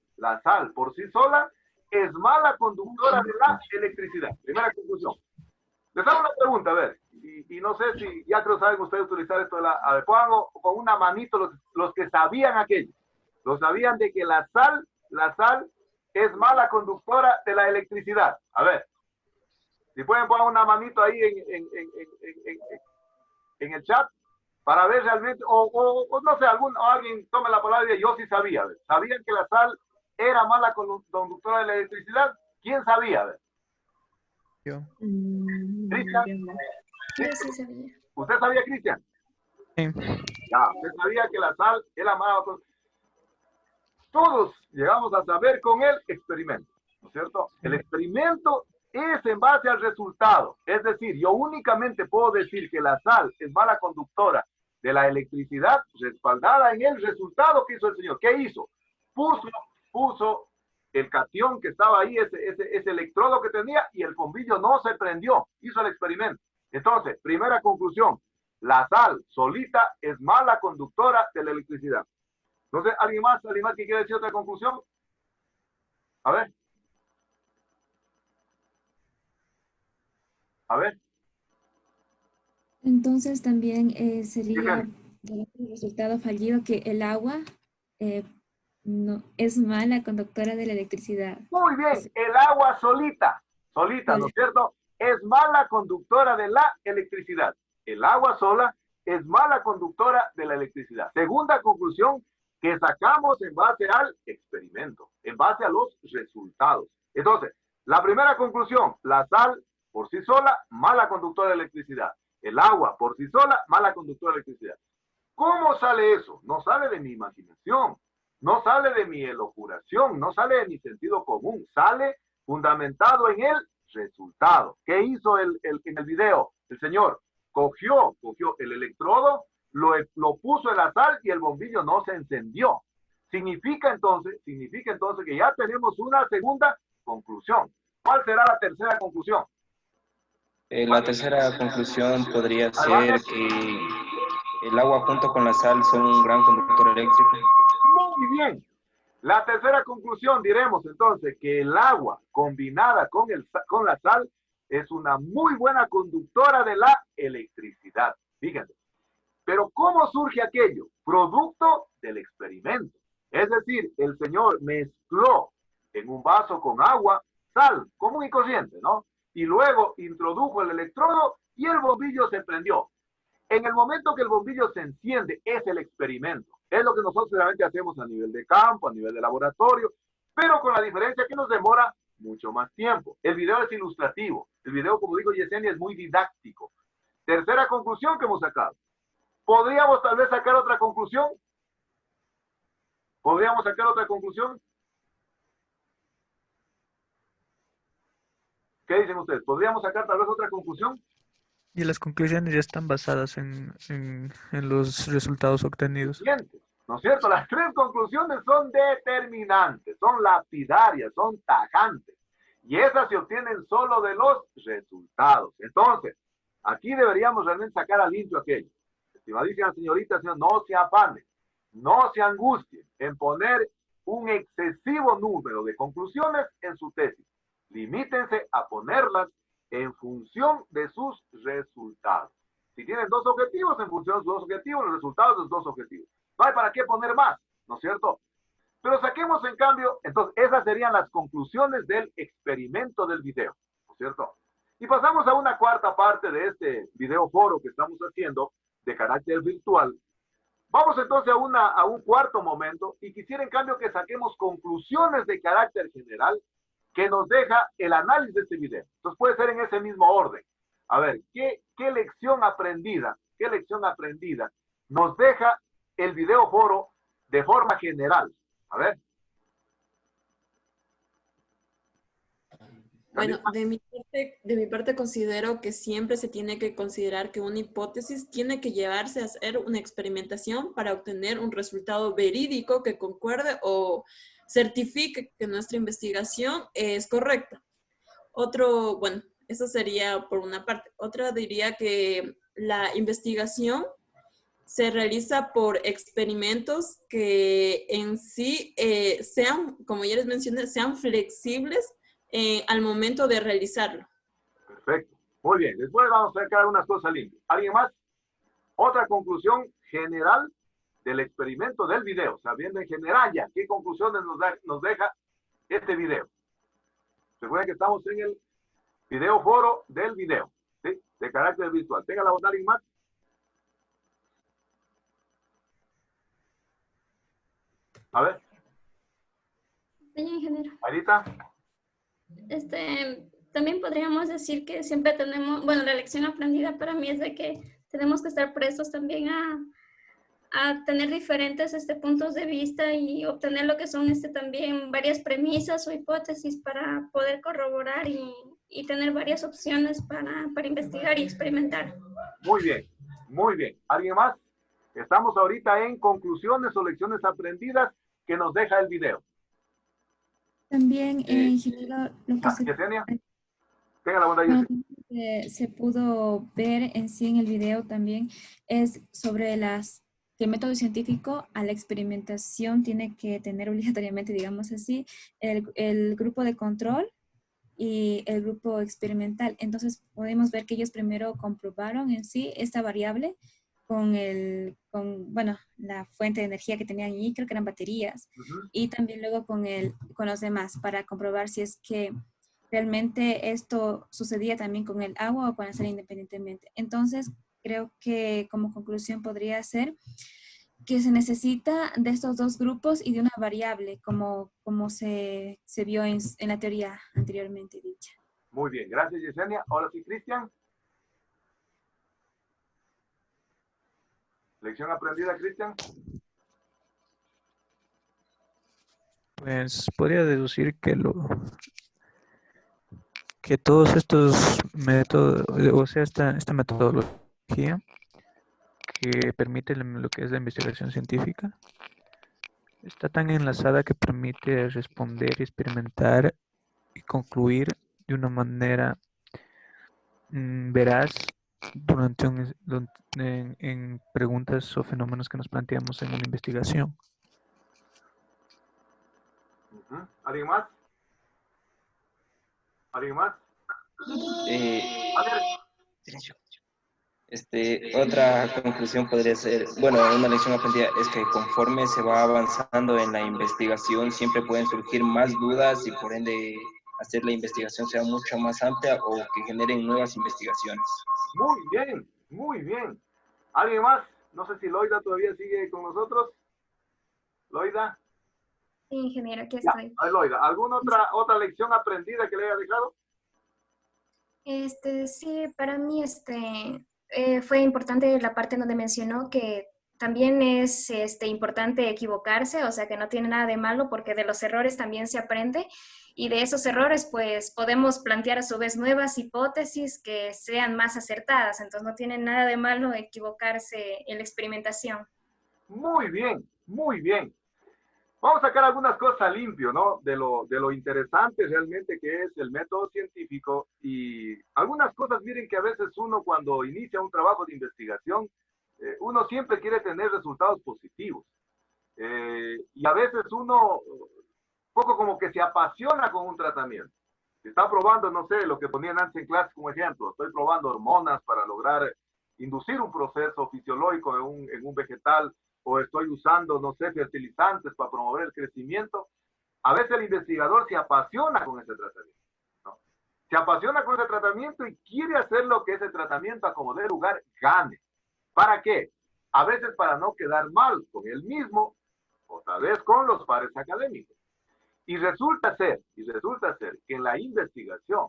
S1: por sí sola es mala conductora de la electricidad. Primera conclusión. Les hago una pregunta, a ver, y no sé si ya creo saben ustedes utilizar esto de la... A ver, pongan con una manito los que sabían aquello. Los sabían de que la sal es mala conductora de la electricidad. A ver, si pueden poner una manito ahí en el chat para ver realmente, o no sé, alguien tome la palabra y diga, yo sí sabía. A ver, ¿sabían que la sal era mala conductora de la electricidad? ¿Quién sabía? A ver.
S10: Yo.
S1: ¿Cristian?
S11: Yo sí sabía.
S1: ¿Usted sabía, Cristian?
S10: Sí.
S1: Ya, usted sabía que la sal era mala conductora. Todos llegamos a saber con el experimento, ¿no es cierto? El experimento es en base al resultado. Es decir, yo únicamente puedo decir que la sal es mala conductora de la electricidad respaldada en el resultado que hizo el señor. ¿Qué hizo? Puso el catión que estaba ahí, ese electrodo que tenía, y el bombillo no se prendió. Hizo el experimento. Entonces, primera conclusión, la sal solita es mala conductora de la electricidad. Entonces, ¿alguien más que quiere decir otra conclusión? A ver. A ver.
S7: Entonces también sería el resultado fallido que el agua no es mala conductora de la electricidad.
S1: Muy bien, el agua solita, ¿no es cierto? Es mala conductora de la electricidad. El agua sola es mala conductora de la electricidad. Segunda conclusión que sacamos en base al experimento, en base a los resultados. Entonces, la primera conclusión, la sal por sí sola, mala conductora de electricidad. El agua por sí sola, mala conductora de electricidad. ¿Cómo sale eso? No sale de mi imaginación, no sale de mi elocuración, no sale de mi sentido común, sale fundamentado en el resultado. ¿Qué hizo en el video? El señor cogió el electrodo, lo puso en la sal y el bombillo no se encendió. Significa entonces que ya tenemos una segunda conclusión. ¿Cuál será la tercera conclusión?
S8: La tercera conclusión podría ser que el agua junto con la sal son un gran conductor eléctrico.
S1: Muy bien. La tercera conclusión diremos entonces que el agua combinada con la sal es una muy buena conductora de la electricidad. Fíjense. Pero ¿cómo surge aquello? Producto del experimento. Es decir, el señor mezcló en un vaso con agua, sal, común y corriente, ¿no? Y luego introdujo el electrodo y el bombillo se prendió. En el momento que el bombillo se enciende, es el experimento. Es lo que nosotros realmente hacemos a nivel de campo, a nivel de laboratorio, pero con la diferencia que nos demora mucho más tiempo. El video es ilustrativo. El video, como dijo Yesenia, es muy didáctico. Tercera conclusión que hemos sacado. ¿Podríamos tal vez sacar otra conclusión? ¿Podríamos sacar otra conclusión? ¿Qué dicen ustedes? ¿Podríamos sacar tal vez otra conclusión?
S10: Y las conclusiones ya están basadas en los resultados obtenidos.
S1: ¿No es cierto? Las tres conclusiones son determinantes, son lapidarias, son tajantes. Y esas se obtienen solo de los resultados. Entonces, aquí deberíamos realmente sacar al limpio aquello. Estimadísima señorita, señor, no se afane, no se angustie en poner un excesivo número de conclusiones en su tesis. Limítense a ponerlas en función de sus resultados. Si tienen dos objetivos, en función de sus dos objetivos, los resultados de los dos objetivos. No hay para qué poner más, ¿no es cierto? Pero saquemos en cambio, entonces, esas serían las conclusiones del experimento del video, ¿no es cierto? Y pasamos a una cuarta parte de este video foro que estamos haciendo de carácter virtual. Vamos entonces a un cuarto momento y quisiera en cambio que saquemos conclusiones de carácter general que nos deja el análisis de este video. Entonces puede ser en ese mismo orden. A ver, ¿qué lección aprendida nos deja el video foro de forma general? A ver.
S3: Bueno, de mi parte considero que siempre se tiene que considerar que una hipótesis tiene que llevarse a hacer una experimentación para obtener un resultado verídico que concuerde o certifique que nuestra investigación es correcta. Bueno, eso sería por una parte. Otra diría que la investigación se realiza por experimentos que en sí sean, como ya les mencioné, sean flexibles al momento de realizarlo.
S1: Perfecto. Muy bien. Después vamos a sacar unas cosas limpias. ¿Alguien más? Otra conclusión general del experimento del video. Sabiendo en general ya qué conclusiones nos deja este video. Recuerden que estamos en el video foro del video, ¿sí? De carácter visual. ¿Tenga la voz alguien más? A ver.
S2: Sí, ingeniero.
S1: Marita.
S2: También podríamos decir que siempre tenemos, bueno, la lección aprendida para mí es de que tenemos que estar prestos también a tener diferentes puntos de vista y obtener lo que son también varias premisas o hipótesis para poder corroborar y tener varias opciones para investigar y experimentar.
S1: Muy bien, muy bien. ¿Alguien más? Estamos ahorita en conclusiones o lecciones aprendidas que nos deja el video.
S7: También, ingeniero, lo que
S1: Yesenia, tenga la bondad.
S7: se pudo ver en sí en el video también es sobre que el método científico a la experimentación tiene que tener obligatoriamente, digamos así, el grupo de control y el grupo experimental. Entonces podemos ver que ellos primero comprobaron en sí esta variable con la fuente de energía que tenían allí, creo que eran baterías, y también luego con los demás para comprobar si es que realmente esto sucedía también con el agua o con la sal independientemente. Entonces, creo que como conclusión podría ser que se necesita de estos dos grupos y de una variable, como se vio en la teoría anteriormente dicha.
S1: Muy bien, gracias Yesenia. Ahora sí, Cristian. ¿Lección aprendida, Cristian?
S10: Pues podría deducir que todos estos métodos, o sea, esta metodología que permite lo que es la investigación científica, está tan enlazada que permite responder, experimentar y concluir de una manera veraz en preguntas o fenómenos que nos planteamos en una investigación.
S1: ¿Alguien más? ¿Alguien más?
S8: Otra conclusión podría ser, bueno, una lección aprendida es que conforme se va avanzando en la investigación siempre pueden surgir más dudas y por ende hacer la investigación sea mucho más amplia o que generen nuevas investigaciones.
S1: Muy bien, muy bien. ¿Alguien más? No sé si Loida todavía sigue con nosotros. ¿Loida?
S11: Sí, ingeniero, aquí estoy.
S1: Loida, ¿alguna otra lección aprendida que le haya dejado?
S11: Sí, para mí fue importante la parte donde mencionó que también es importante equivocarse, o sea que no tiene nada de malo porque de los errores también se aprende y de esos errores pues podemos plantear a su vez nuevas hipótesis que sean más acertadas, entonces no tiene nada de malo equivocarse en la experimentación.
S1: Muy bien, muy bien. Vamos a sacar algunas cosas limpio, ¿no? De lo interesante realmente que es el método científico y algunas cosas, miren que a veces uno cuando inicia un trabajo de investigación, uno siempre quiere tener resultados positivos. Y a veces uno, poco como que se apasiona con un tratamiento. Está probando, no sé, lo que ponían antes en clase como ejemplo, estoy probando hormonas para lograr inducir un proceso fisiológico en un vegetal, o estoy usando, no sé, fertilizantes para promover el crecimiento. A veces el investigador se apasiona con ese tratamiento, ¿no? Se apasiona con ese tratamiento y quiere hacer lo que ese tratamiento a como dé lugar gane. ¿Para qué? A veces para no quedar mal con él mismo o tal vez con los pares académicos. Y resulta ser que en la investigación,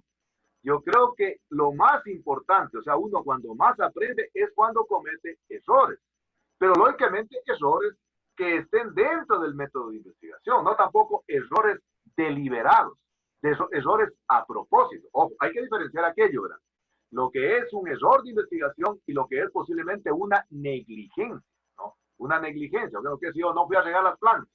S1: yo creo que lo más importante, o sea, uno cuando más aprende es cuando comete errores. Pero lógicamente errores que estén dentro del método de investigación, no tampoco errores deliberados, errores a propósito. Ojo, hay que diferenciar aquello, ¿verdad? Lo que es un error de investigación y lo que es posiblemente una negligencia, ¿no? Una negligencia, o que si yo no fui a regar las plantas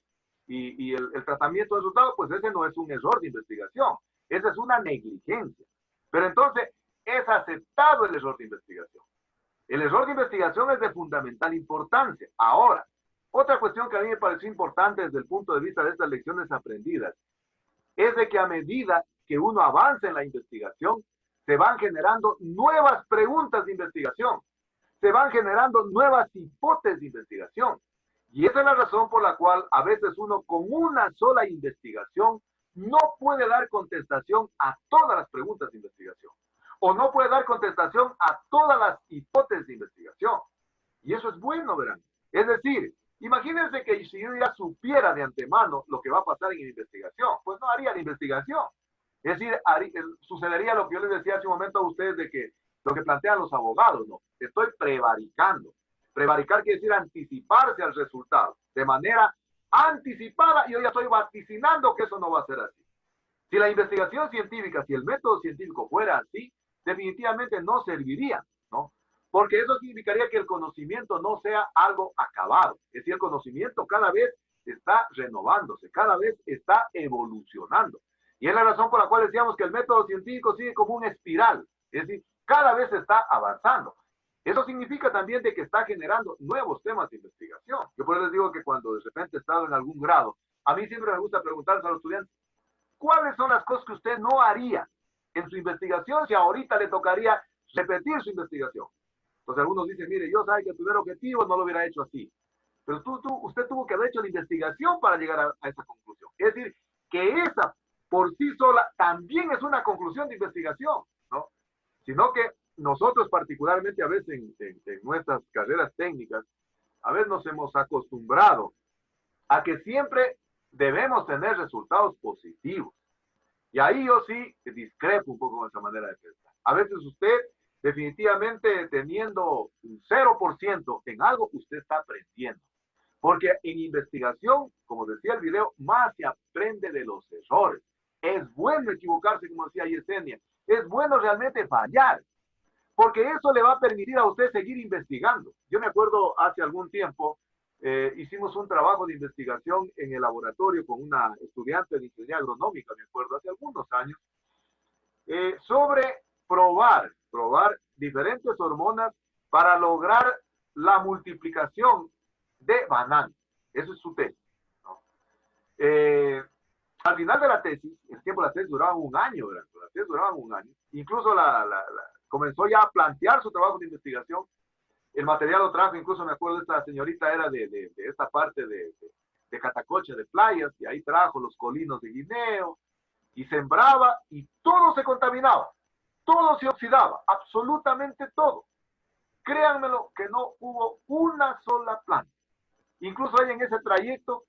S1: y el tratamiento de resultado, pues ese no es un error de investigación, esa es una negligencia. Pero entonces es aceptado el error de investigación. El error de investigación es de fundamental importancia. Ahora, otra cuestión que a mí me pareció importante desde el punto de vista de estas lecciones aprendidas es de que a medida que uno avanza en la investigación, se van generando nuevas preguntas de investigación, se van generando nuevas hipótesis de investigación. Y esa es la razón por la cual a veces uno con una sola investigación no puede dar contestación a todas las preguntas de investigación, o no puede dar contestación a todas las hipótesis de investigación. Y eso es bueno, verán. Es decir, imagínense que si yo ya supiera de antemano lo que va a pasar en la investigación, pues no haría la investigación. Es decir, sucedería lo que yo les decía hace un momento a ustedes de que lo que plantean los abogados, ¿no? Estoy prevaricando. Prevaricar quiere decir anticiparse al resultado. De manera anticipada, y yo ya estoy vaticinando que eso no va a ser así. Si la investigación científica, si el método científico fuera así, definitivamente no serviría, ¿no? Porque eso significaría que el conocimiento no sea algo acabado. Es decir, el conocimiento cada vez está renovándose, cada vez está evolucionando. Y es la razón por la cual decíamos que el método científico sigue como una espiral. Es decir, cada vez está avanzando. Eso significa también de que está generando nuevos temas de investigación. Yo por eso les digo que cuando de repente he estado en algún grado, a mí siempre me gusta preguntarles a los estudiantes, ¿cuáles son las cosas que usted no haría en su investigación si ahorita le tocaría repetir su investigación? Entonces algunos dicen, mire, yo sabe que el primer objetivo no lo hubiera hecho así. Pero usted tuvo que haber hecho la investigación para llegar a esa conclusión. Es decir, que esa por sí sola también es una conclusión de investigación, ¿no? Sino que nosotros particularmente a veces en nuestras carreras técnicas, a veces nos hemos acostumbrado a que siempre debemos tener resultados positivos. Y ahí yo sí discrepo un poco con esa manera de pensar. A veces usted definitivamente teniendo un 0% en algo, usted está aprendiendo. Porque en investigación, como decía el video, más se aprende de los errores. Es bueno equivocarse, como decía Yesenia. Es bueno realmente fallar. Porque eso le va a permitir a usted seguir investigando. Yo me acuerdo hace algún tiempo, hicimos un trabajo de investigación en el laboratorio con una estudiante de ingeniería agronómica, me acuerdo, hace algunos años, sobre probar diferentes hormonas para lograr la multiplicación de bananas. Eso es su tesis, ¿no? Al final de la tesis, el tiempo de la tesis duraba un año, ¿verdad? Las tesis duraban un año. Incluso comenzó ya a plantear su trabajo de investigación. El material lo trajo, incluso me acuerdo, esta señorita era de esta parte de Catacocha, de playas, y ahí trajo los colinos de guineo, y sembraba, y todo se contaminaba, todo se oxidaba, absolutamente todo. Créanmelo que no hubo una sola planta. Incluso ahí en ese trayecto,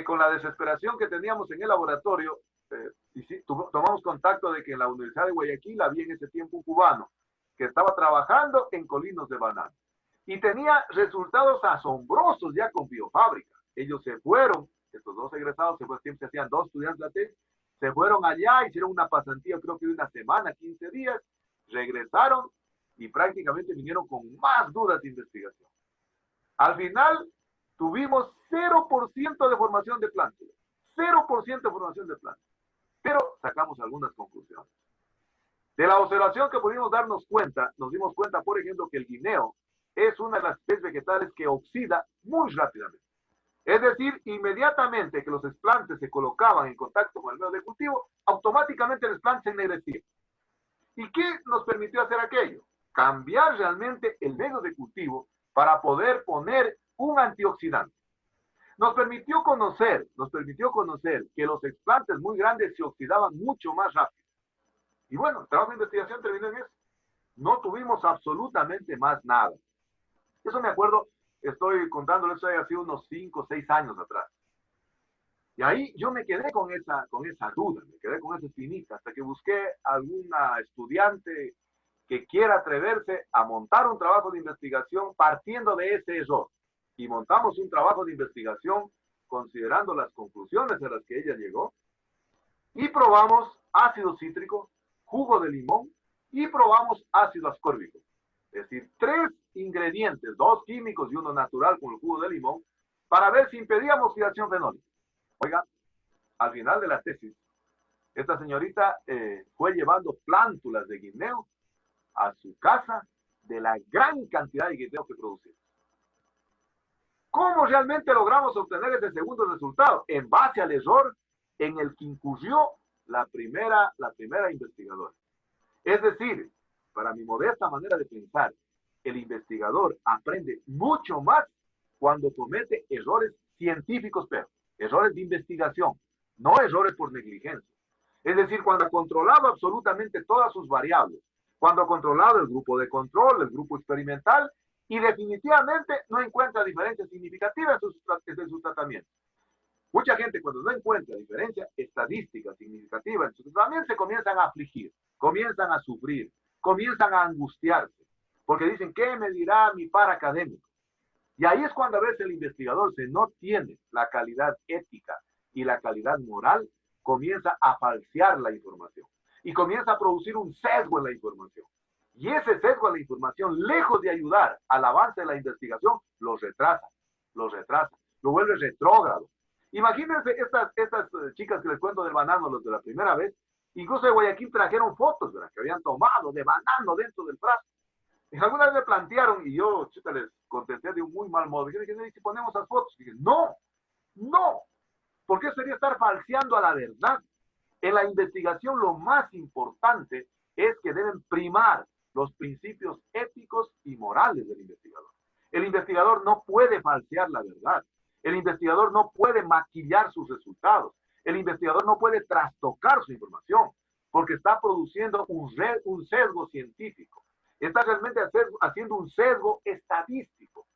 S1: con la desesperación que teníamos en el laboratorio, tomamos contacto de que en la Universidad de Guayaquil había en ese tiempo un cubano que estaba trabajando en colinos de banano y tenía resultados asombrosos ya con biofábrica. Ellos se fueron, estos dos egresados, siempre se hacían 2 estudiantes de la tesis, se fueron allá, hicieron una pasantía, creo que de una semana, 15 días, regresaron y prácticamente vinieron con más dudas de investigación. Al final, tuvimos 0% de formación de plantas, 0% de formación de plantas. Pero sacamos algunas conclusiones. De la observación que pudimos darnos cuenta, nos dimos cuenta, por ejemplo, que el guineo es una de las especies vegetales que oxida muy rápidamente. Es decir, inmediatamente que los explantes se colocaban en contacto con el medio de cultivo, automáticamente el explante se ennegrecía. ¿Y qué nos permitió hacer aquello? Cambiar realmente el medio de cultivo para poder poner un antioxidante. Nos permitió conocer que los explantes muy grandes se oxidaban mucho más rápido. Y bueno, el trabajo de investigación terminó en eso. No tuvimos absolutamente más nada. Eso me acuerdo, estoy contándoles, eso ha sido unos 5 o 6 años atrás. Y ahí yo me quedé con esa duda, me quedé con esa espinita, hasta que busqué alguna estudiante que quiera atreverse a montar un trabajo de investigación partiendo de ese error. Y montamos un trabajo de investigación considerando las conclusiones a las que ella llegó, y probamos ácido cítrico, jugo de limón, y probamos ácido ascórbico. Es decir, 3 ingredientes, 2 químicos y 1 natural con el jugo de limón, para ver si impedíamos oxidación fenólica. Oiga, al final de la tesis, esta señorita fue llevando plántulas de guineo a su casa de la gran cantidad de guineo que producía. ¿Cómo realmente logramos obtener ese segundo resultado? En base al error en el que incurrió la primera investigadora. Es decir, para mi modesta manera de pensar, el investigador aprende mucho más cuando comete errores científicos, pero errores de investigación, no errores por negligencia. Es decir, cuando ha controlado absolutamente todas sus variables, cuando ha controlado el grupo de control, el grupo experimental, y definitivamente no encuentra diferencias significativas en su tratamiento. Mucha gente, cuando no encuentra diferencia estadística significativa en su tratamiento, se comienzan a afligir, comienzan a sufrir, comienzan a angustiarse, porque dicen, ¿qué me dirá mi par académico? Y ahí es cuando a veces el investigador, si no tiene la calidad ética y la calidad moral, comienza a falsear la información y comienza a producir un sesgo en la información. Y ese sesgo en la información, lejos de ayudar al avance de la investigación, lo retrasa, lo vuelve retrógrado. Imagínense estas chicas que les cuento del banano, los de la primera vez, incluso de Guayaquil trajeron fotos, ¿verdad?, que habían tomado de banano dentro del frasco. Y alguna vez me plantearon, y yo les contesté de un muy mal modo. Yo dije, si ponemos esas fotos, y dije, no, porque sería estar falseando a la verdad. En la investigación lo más importante es que deben primar los principios éticos y morales del investigador. El investigador no puede falsear la verdad. El investigador no puede maquillar sus resultados. El investigador no puede trastocar su información, porque está produciendo un sesgo científico. Está realmente haciendo un sesgo estadístico.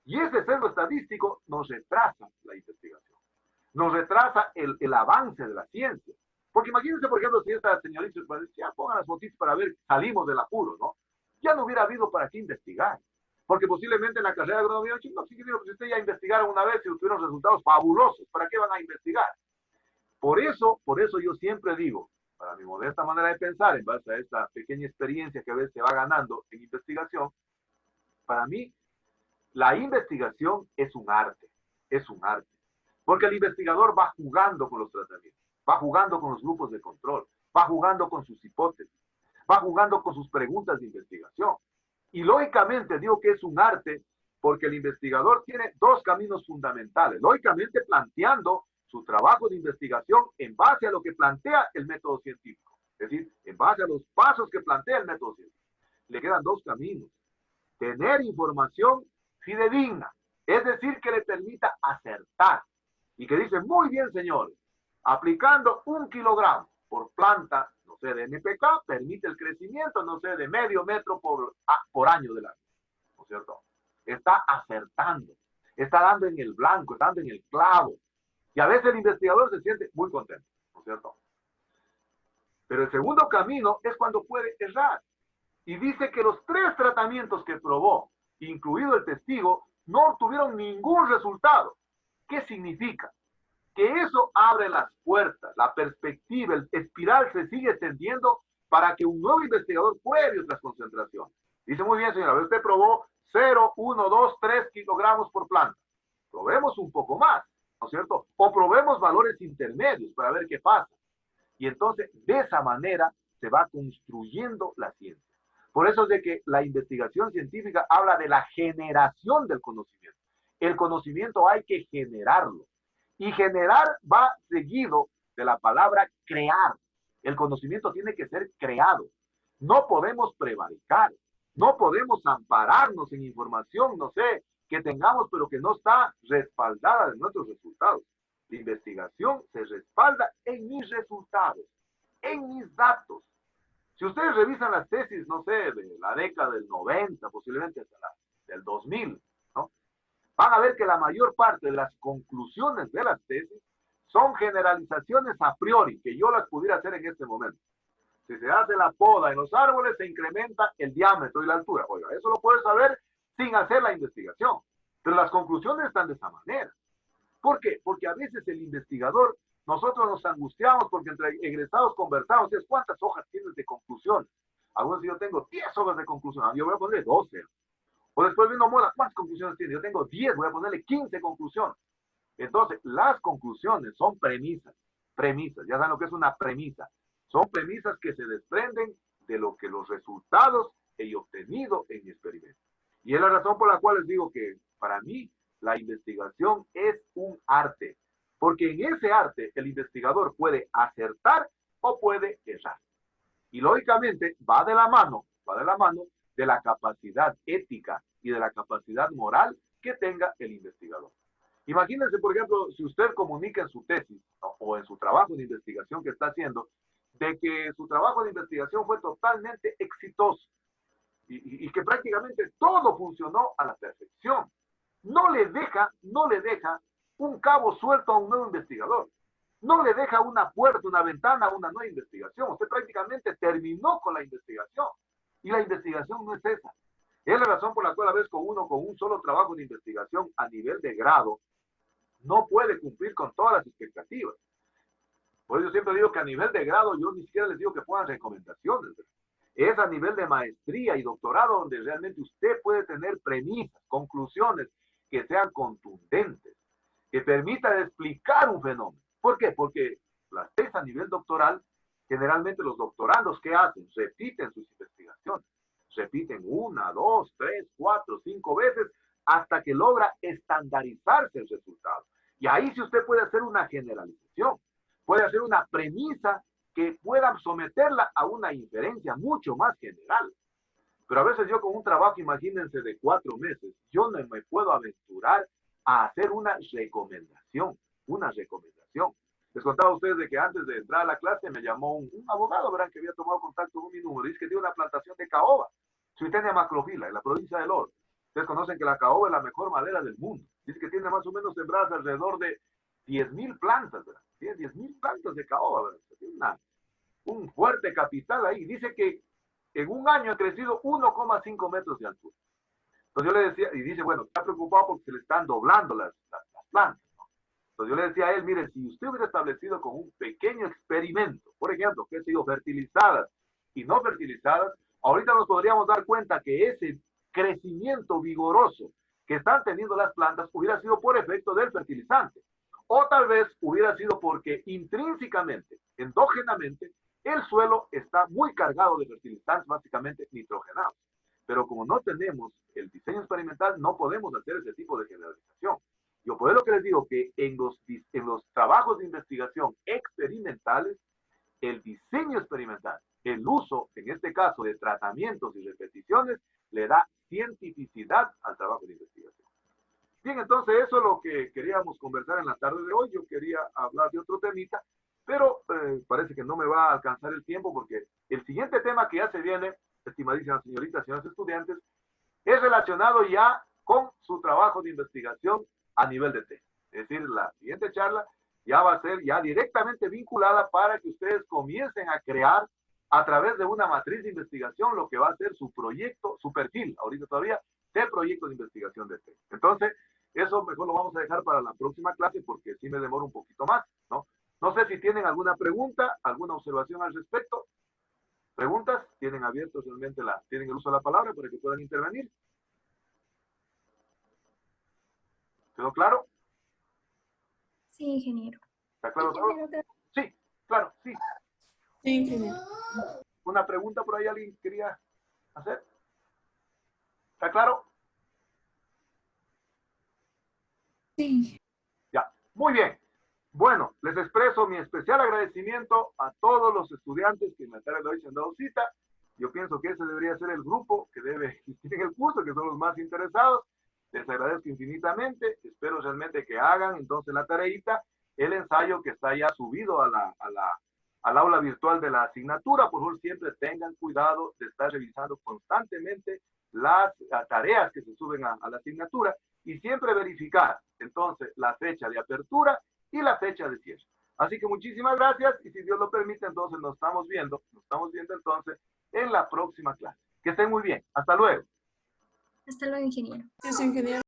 S1: Y ese sesgo estadístico nos retrasa la investigación. Nos retrasa el avance de la ciencia. Porque imagínense, por ejemplo, si esta señorita ya pongan las fotitos para ver, salimos del apuro, ¿no? Ya no hubiera habido para qué investigar. Porque posiblemente en la carrera de agronomía, no, si ustedes ya investigaron una vez y obtuvieron resultados fabulosos, ¿para qué van a investigar? Por eso yo siempre digo, para mi modesta manera de pensar, en base a esta pequeña experiencia que a veces se va ganando en investigación, para mí, la investigación es un arte. Porque el investigador va jugando con los tratamientos, va jugando con los grupos de control, va jugando con sus hipótesis, va jugando con sus preguntas de investigación. Y lógicamente digo que es un arte porque el investigador tiene 2 caminos fundamentales. Lógicamente planteando su trabajo de investigación en base a lo que plantea el método científico. Es decir, en base a los pasos que plantea el método científico. Le quedan 2 caminos. Tener información fidedigna, es decir, que le permita acertar. Y que dice, muy bien, señores, aplicando 1 kilogramo por planta, no sé, de NPK, permite el crecimiento, no sé, de medio metro por año del año. ¿No es cierto? Está acertando, está dando en el blanco, está dando en el clavo. Y a veces el investigador se siente muy contento, ¿no es cierto? Pero el segundo camino es cuando puede errar. Y dice que los 3 tratamientos que probó, incluido el testigo, no obtuvieron ningún resultado. ¿Qué significa? Que eso abre las puertas, la perspectiva, el espiral se sigue extendiendo para que un nuevo investigador pruebe otras concentraciones. Dice, muy bien, señora, usted probó 0, 1, 2, 3 kilogramos por planta. Probemos un poco más, ¿no es cierto? O probemos valores intermedios para ver qué pasa. Y entonces, de esa manera, se va construyendo la ciencia. Por eso es de que la investigación científica habla de la generación del conocimiento. El conocimiento hay que generarlo. Y generar va seguido de la palabra crear. El conocimiento tiene que ser creado. No podemos prevaricar. No podemos ampararnos en información, no sé, que tengamos, pero que no está respaldada de nuestros resultados. La investigación se respalda en mis resultados, en mis datos. Si ustedes revisan las tesis, no sé, de la década del 90, posiblemente hasta del 2000, ¿no? Van a ver que la mayor parte de las conclusiones de las tesis son generalizaciones a priori, que yo las pudiera hacer en este momento. Si se hace la poda en los árboles, se incrementa el diámetro y la altura. Oiga, eso lo puedes saber sin hacer la investigación. Pero las conclusiones están de esa manera. ¿Por qué? Porque a veces el investigador, nosotros nos angustiamos porque entre egresados conversamos, ¿cuántas hojas tienes de conclusión? Algunos yo tengo 10 hojas de conclusión, yo voy a ponerle 12. O después vino Mora, ¿cuántas conclusiones tiene? Yo tengo 10, voy a ponerle 15 conclusiones. Entonces, las conclusiones son premisas, ya saben lo que es una premisa. Son premisas que se desprenden de lo que los resultados he obtenido en mi experimento. Y es la razón por la cual les digo que para mí la investigación es un arte. Porque en ese arte el investigador puede acertar o puede errar. Y lógicamente va de la mano de la capacidad ética y de la capacidad moral que tenga el investigador. Imagínense, por ejemplo, si usted comunica en su tesis, ¿no?, o en su trabajo de investigación que está haciendo, de que su trabajo de investigación fue totalmente exitoso y que prácticamente todo funcionó a la perfección. No le deja un cabo suelto a un nuevo investigador. No le deja una puerta, una ventana a una nueva investigación. Usted prácticamente terminó con la investigación. Y la investigación no es esa. Es la razón por la cual a veces con un solo trabajo de investigación a nivel de grado no puede cumplir con todas las expectativas. Por eso yo siempre digo que a nivel de grado yo ni siquiera les digo que pongan recomendaciones, ¿verdad? Es a nivel de maestría y doctorado donde realmente usted puede tener premisas, conclusiones que sean contundentes, que permitan explicar un fenómeno. ¿Por qué? Porque las tesis a nivel doctoral, generalmente los doctorandos, ¿qué hacen? Repiten sus investigaciones. Repiten 1, 2, 3, 4, 5 veces hasta que logra estandarizarse el resultado. Y ahí sí usted puede hacer una generalización, puede hacer una premisa que pueda someterla a una inferencia mucho más general. Pero a veces yo con un trabajo, imagínense, de 4 meses, yo no me puedo aventurar a hacer una recomendación. Les contaba a ustedes de que antes de entrar a la clase me llamó un abogado, ¿verdad?, que había tomado contacto con mi número. Dice que tiene una plantación de caoba, Suetenia macrofila, en la provincia del Oro. Ustedes conocen que la caoba es la mejor madera del mundo. Dice que tiene más o menos sembradas alrededor de 10.000 plantas, ¿verdad? Tiene 10.000 plantas de caoba, ¿verdad? Tiene un fuerte capital ahí. Dice que en un año ha crecido 1,5 metros de altura. Entonces yo le decía, y dice, bueno, está preocupado porque se le están doblando las plantas, ¿no? Entonces yo le decía a él, mire, si usted hubiera establecido con un pequeño experimento, por ejemplo, que ha sido fertilizadas y no fertilizadas, ahorita nos podríamos dar cuenta que ese crecimiento vigoroso que están teniendo las plantas hubiera sido por efecto del fertilizante. O tal vez hubiera sido porque intrínsecamente, endógenamente, el suelo está muy cargado de fertilizantes, básicamente nitrogenados. Pero como no tenemos el diseño experimental, no podemos hacer ese tipo de generalización. Yo por eso que les digo que en los trabajos de investigación experimentales, el diseño experimental, el uso, en este caso, de tratamientos y repeticiones, le da cientificidad al trabajo de investigación. Bien, entonces eso es lo que queríamos conversar en la tarde de hoy. Yo quería hablar de otro temita, pero parece que no me va a alcanzar el tiempo porque el siguiente tema que ya se viene, estimadísimas señoritas, señores estudiantes, es relacionado ya con su trabajo de investigación a nivel de tesis. Es decir, la siguiente charla ya va a ser ya directamente vinculada para que ustedes comiencen a crear a través de una matriz de investigación lo que va a ser su proyecto, su perfil, ahorita todavía, de proyecto de investigación de tesis. Entonces, eso mejor lo vamos a dejar para la próxima clase porque sí me demoro un poquito más, ¿no? No sé si tienen alguna pregunta, alguna observación al respecto. ¿Preguntas? ¿Tienen abiertos realmente tienen el uso de la palabra para que puedan intervenir? ¿Quedó claro?
S11: Sí, ingeniero.
S1: ¿Está claro todo? Sí, claro, sí.
S3: Sí, ingeniero.
S1: ¿Una pregunta por ahí alguien quería hacer? ¿Está claro?
S7: Sí.
S1: Ya, muy bien. Bueno, les expreso mi especial agradecimiento a todos los estudiantes que en la tarde de hoy se han dado cita. Yo pienso que ese debería ser el grupo que debe existir en el curso, que son los más interesados. Les agradezco infinitamente. Espero realmente que hagan entonces la tareita, el ensayo que está ya subido al aula virtual de la asignatura. Por favor, siempre tengan cuidado de estar revisando constantemente las tareas que se suben a la asignatura y siempre verificar entonces la fecha de apertura y la fecha de cierre. Así que muchísimas gracias y si Dios lo permite, entonces nos estamos viendo entonces en la próxima clase. Que estén muy bien. Hasta luego.
S11: Hasta luego, ingeniero.
S3: Gracias, ingeniero.